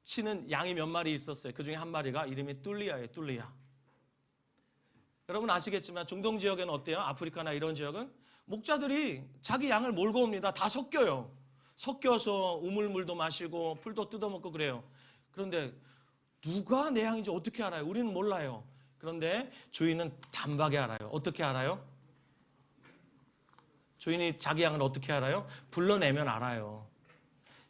치는 양이 몇 마리 있었어요. 그 중에 한 마리가 이름이 뚫리아예요. 뚫리아. 여러분 아시겠지만 중동 지역에는 어때요? 아프리카나 이런 지역은 목자들이 자기 양을 몰고 옵니다. 다 섞여요. 섞여서 우물물도 마시고 풀도 뜯어먹고 그래요. 그런데 누가 내 양인지 어떻게 알아요? 우리는 몰라요. 그런데 주인은 단박에 알아요. 어떻게 알아요? 주인이 자기 양을 어떻게 알아요? 불러내면 알아요.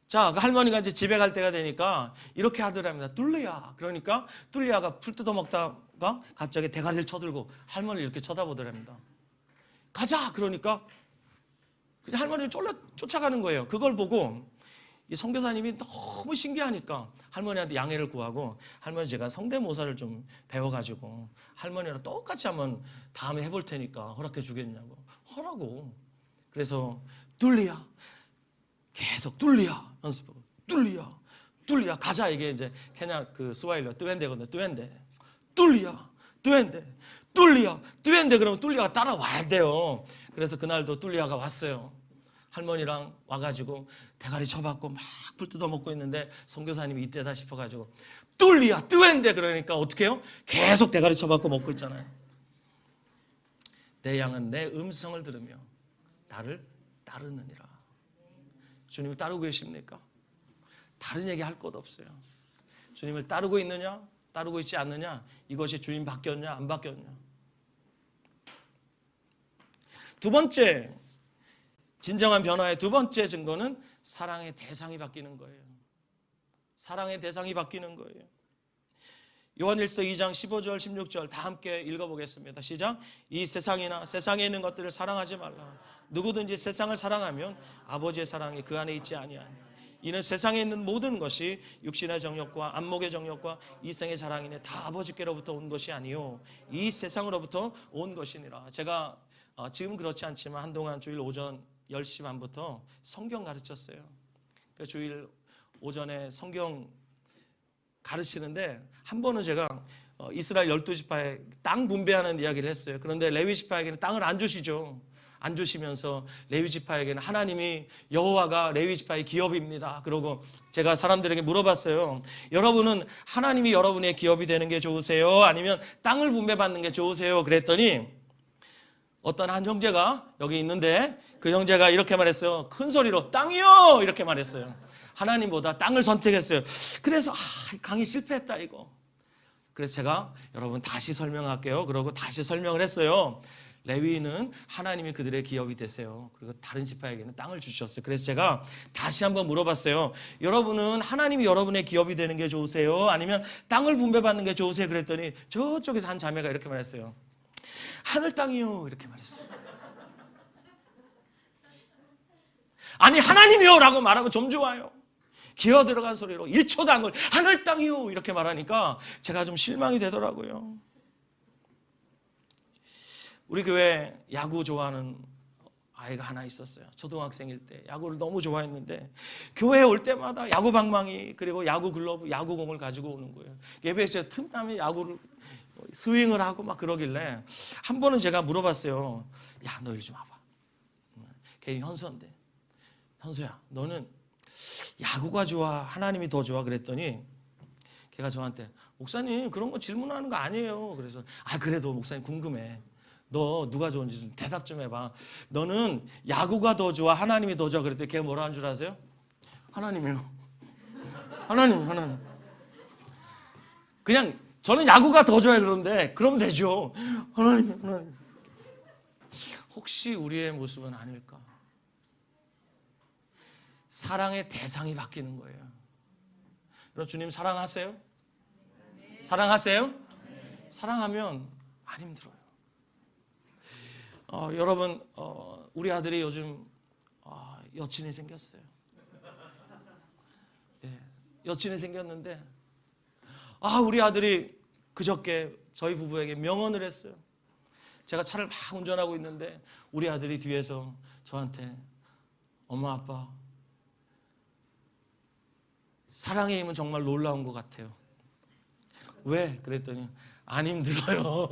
자, 그 할머니가 이제 집에 갈 때가 되니까 이렇게 하더랍니다. 뚫리야. 그러니까 뚫리야가 풀 뜯어먹다가 갑자기 대가리를 쳐들고 할머니를 이렇게 쳐다보더랍니다. 가자. 그러니까 할머니를 쫓아가는 거예요. 그걸 보고 이 선교사님이 너무 신기하니까 할머니한테 양해를 구하고, 할머니 제가 성대모사를 좀 배워가지고 할머니랑 똑같이 한번 다음에 해볼 테니까 허락해 주겠냐고. 하라고. 그래서 뚫리야, 계속 뚫리야 연습하고, 뚫리야 가자. 이게 이제 케냐 그 스와힐리어 뚜엔데거든요. 뚫리야 그러면 뚫리야가 따라와야 돼요. 그래서 그날도 뚫리야가 왔어요. 할머니랑 와가지고 대가리 쳐박고 막 불 뜯어먹고 있는데 선교사님이 이때다 싶어가지고 뚫리야 뚜엔데 그러니까 어떻게 해요? 계속 대가리 쳐박고 먹고 있잖아요. 내 양은 내 음성을 들으며 나를 따르느니라. 주님을 따르고 계십니까? 다른 얘기 할 것 없어요. 주님을 따르고 있느냐 따르고 있지 않느냐, 이것이 주님 바뀌었냐 안 바뀌었냐. 두 번째, 진정한 변화의 두 번째 증거는 사랑의 대상이 바뀌는 거예요. 사랑의 대상이 바뀌는 거예요. 요한일서 2장 15절 16절 다 함께 읽어보겠습니다. 시작. 이 세상이나 세상에 있는 것들을 사랑하지 말라. 누구든지 세상을 사랑하면 아버지의 사랑이 그 안에 있지 아니하니. 이는 세상에 있는 모든 것이 육신의 정욕과 안목의 정욕과 이생의 자랑이네 다 아버지께로부터 온 것이 아니요 이 세상으로부터 온 것이니라. 제가 지금 그렇지 않지만 한동안 주일 오전 10시 반부터 성경 가르쳤어요. 그러니까 주일 오전에 성경 가르치는데 한 번은 제가 이스라엘 12지파에 땅 분배하는 이야기를 했어요. 그런데 레위 지파에게는 땅을 안 주시죠. 안 주시면서 레위 지파에게는 하나님이 여호와가 레위 지파의 기업입니다. 그러고 제가 사람들에게 물어봤어요. 여러분은 하나님이 여러분의 기업이 되는 게 좋으세요? 아니면 땅을 분배받는 게 좋으세요? 그랬더니 어떤 한 형제가 여기 있는데 그 형제가 이렇게 말했어요. 큰 소리로 땅이요! 이렇게 말했어요. 하나님보다 땅을 선택했어요. 그래서 강의 실패했다 이거. 그래서 제가 여러분 다시 설명할게요. 그러고 다시 설명을 했어요. 레위는 하나님이 그들의 기업이 되세요. 그리고 다른 지파에게는 땅을 주셨어요. 그래서 제가 다시 한번 물어봤어요. 여러분은 하나님이 여러분의 기업이 되는 게 좋으세요? 아니면 땅을 분배받는 게 좋으세요? 그랬더니 저쪽에서 한 자매가 이렇게 말했어요. 하늘 땅이요. 이렇게 말했어요. 아니 하나님이요 라고 말하면 좀 좋아요. 기어 들어간 소리로 1초도 안 걸 하늘 땅이요 이렇게 말하니까 제가 좀 실망이 되더라고요. 우리 교회 야구 좋아하는 아이가 하나 있었어요. 초등학생일 때 야구를 너무 좋아했는데 교회에 올 때마다 야구 방망이 그리고 야구 글러브, 야구공을 가지고 오는 거예요. 예배에서 틈나면 야구를 스윙을 하고 막 그러길래 한 번은 제가 물어봤어요. 야, 너 이리 좀 와봐. 걔 현수인데, 현수야, 너는 야구가 좋아, 하나님이 더 좋아? 그랬더니 걔가 저한테 목사님 그런 거 질문하는 거 아니에요. 그래서 그래도 목사님 궁금해. 너 누가 좋은지 좀 대답 좀 해봐. 너는 야구가 더 좋아, 하나님이 더 좋아? 그랬더니 걔가 뭐라 하는 줄 아세요? 하나님이요. 하나님. 그냥 저는 야구가 더 좋아요. 그런데 그러면 되죠. 하나님. 혹시 우리의 모습은 아닐까? 사랑의 대상이 바뀌는 거예요. 여러분 주님 사랑하세요? 사랑하세요? 사랑하면 안 힘들어요. 여러분 우리 아들이 요즘 여친이 생겼어요. 여친이 생겼는데 우리 아들이 그저께 저희 부부에게 명언을 했어요. 제가 차를 막 운전하고 있는데 우리 아들이 뒤에서 저한테 엄마 아빠 사랑의 힘은 정말 놀라운 것 같아요. 왜? 그랬더니 안 힘들어요.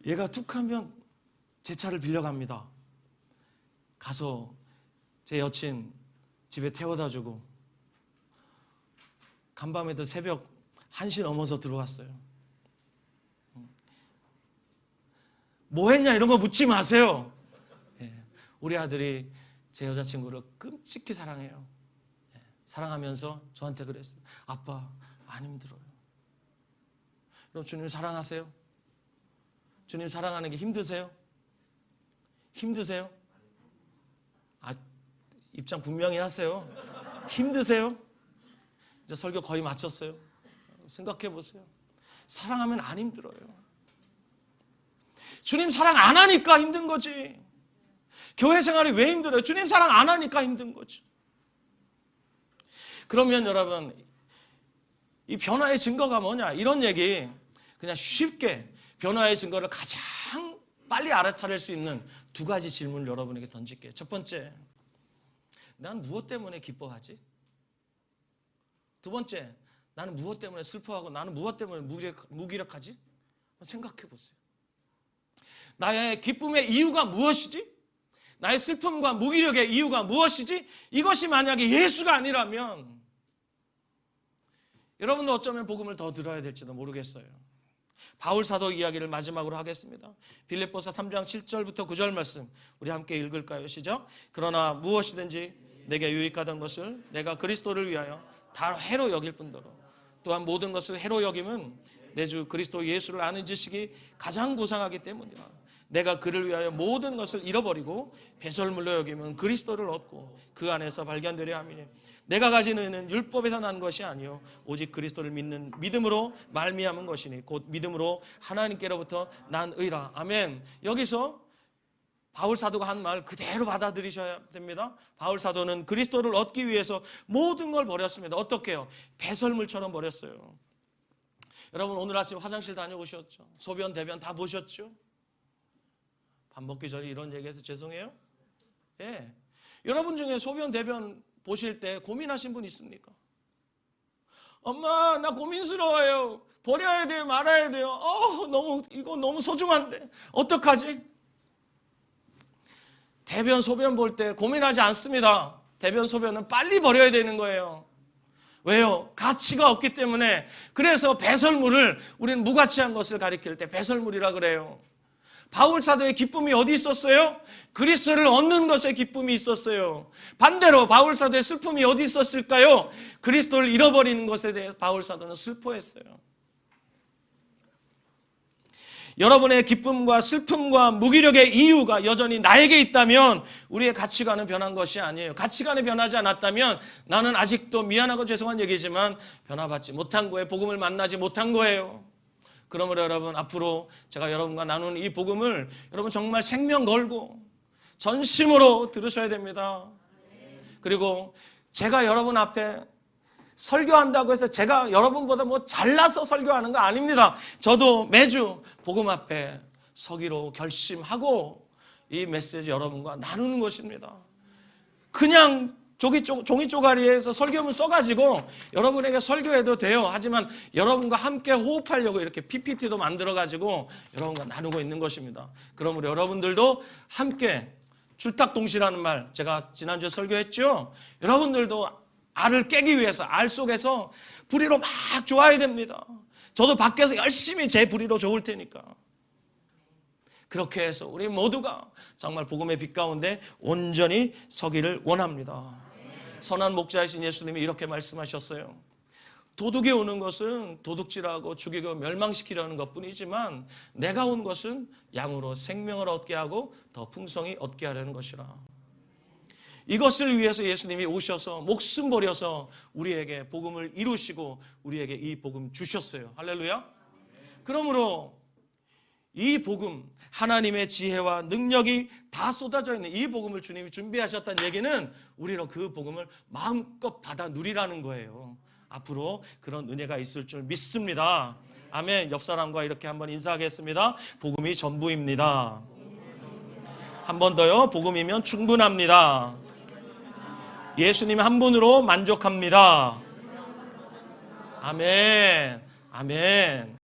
얘가 툭 하면 제 차를 빌려갑니다. 가서 제 여친 집에 태워다 주고 간밤에도 새벽 1시 넘어서 들어왔어요. 뭐 했냐 이런 거 묻지 마세요. 우리 아들이 제 여자친구를 끔찍히 사랑해요. 사랑하면서 저한테 그랬어요. 아빠 안 힘들어요. 여러분 주님 사랑하세요? 주님 사랑하는 게 힘드세요? 힘드세요? 입장 분명히 하세요. 힘드세요? 이제 설교 거의 마쳤어요. 생각해 보세요. 사랑하면 안 힘들어요. 주님 사랑 안 하니까 힘든 거지. 교회 생활이 왜 힘들어요? 주님 사랑 안 하니까 힘든 거지. 그러면 여러분, 이 변화의 증거가 뭐냐? 이런 얘기 그냥 쉽게 변화의 증거를 가장 빨리 알아차릴 수 있는 두 가지 질문을 여러분에게 던질게요. 첫 번째, 난 무엇 때문에 기뻐하지? 두 번째, 나는 무엇 때문에 슬퍼하고 나는 무엇 때문에 무기력하지? 생각해 보세요. 나의 기쁨의 이유가 무엇이지? 나의 슬픔과 무기력의 이유가 무엇이지? 이것이 만약에 예수가 아니라면 여러분도 어쩌면 복음을 더 들어야 될지도 모르겠어요. 바울 사도 이야기를 마지막으로 하겠습니다. 빌립보서 3장 7절부터 9절 말씀 우리 함께 읽을까요? 시작. 그러나 무엇이든지 내게 유익하던 것을 내가 그리스도를 위하여 다 해로 여길 뿐더러 또한 모든 것을 해로 여김은 내 주 그리스도 예수를 아는 지식이 가장 고상하기 때문이라. 내가 그를 위하여 모든 것을 잃어버리고 배설물로 여김은 그리스도를 얻고 그 안에서 발견되려 함이니 내가 가진 의는 율법에서 난 것이 아니요 오직 그리스도를 믿는 믿음으로 말미암은 것이니 곧 믿음으로 하나님께로부터 난 의라. 아멘. 여기서 바울 사도가 한 말 그대로 받아들이셔야 됩니다. 바울 사도는 그리스도를 얻기 위해서 모든 걸 버렸습니다. 어떻게요? 배설물처럼 버렸어요. 여러분 오늘 아침 화장실 다녀오셨죠? 소변 대변 다 보셨죠? 밥 먹기 전에 이런 얘기해서 죄송해요. 예. 여러분 중에 소변 대변 보실 때 고민하신 분 있습니까? 엄마 나 고민스러워요. 버려야 돼요 말아야 돼요. 이거 너무 소중한데 어떡하지? 대변 소변 볼 때 고민하지 않습니다. 대변 소변은 빨리 버려야 되는 거예요. 왜요? 가치가 없기 때문에. 그래서 배설물을 우리는 무가치한 것을 가리킬 때 배설물이라 그래요. 바울 사도의 기쁨이 어디 있었어요? 그리스도를 얻는 것에 기쁨이 있었어요. 반대로 바울 사도의 슬픔이 어디 있었을까요? 그리스도를 잃어버리는 것에 대해 바울 사도는 슬퍼했어요. 여러분의 기쁨과 슬픔과 무기력의 이유가 여전히 나에게 있다면 우리의 가치관은 변한 것이 아니에요. 가치관이 변하지 않았다면 나는 아직도 미안하고 죄송한 얘기지만 변화받지 못한 거예요. 복음을 만나지 못한 거예요. 그러므로 여러분 앞으로 제가 여러분과 나누는 이 복음을 여러분 정말 생명 걸고 전심으로 들으셔야 됩니다. 그리고 제가 여러분 앞에 설교한다고 해서 제가 여러분보다 뭐 잘나서 설교하는 거 아닙니다. 저도 매주 복음 앞에 서기로 결심하고 이 메시지 여러분과 나누는 것입니다. 그냥 종이 쪼가리에서 설교문 써가지고 여러분에게 설교해도 돼요. 하지만 여러분과 함께 호흡하려고 이렇게 PPT도 만들어가지고 여러분과 나누고 있는 것입니다. 그러므로 여러분들도 함께 줄탁동시라는 말 제가 지난주에 설교했죠. 여러분들도 알을 깨기 위해서 알 속에서 부리로 막 좋아야 됩니다. 저도 밖에서 열심히 제 부리로 좋을 테니까. 그렇게 해서 우리 모두가 정말 복음의 빛 가운데 온전히 서기를 원합니다. 선한 목자이신 예수님이 이렇게 말씀하셨어요. 도둑이 오는 것은 도둑질하고 죽이고 멸망시키려는 것뿐이지만 내가 온 것은 양으로 생명을 얻게 하고 더 풍성히 얻게 하려는 것이라. 이것을 위해서 예수님이 오셔서 목숨 버려서 우리에게 복음을 이루시고 우리에게 이 복음 주셨어요. 할렐루야. 그러므로 이 복음, 하나님의 지혜와 능력이 다 쏟아져 있는 이 복음을 주님이 준비하셨다는 얘기는 우리로 그 복음을 마음껏 받아 누리라는 거예요. 앞으로 그런 은혜가 있을 줄 믿습니다. 아멘. 옆 사람과 이렇게 한번 인사하겠습니다. 복음이 전부입니다. 한 번 더요. 복음이면 충분합니다. 예수님 한 분으로 만족합니다. 아멘. 아멘.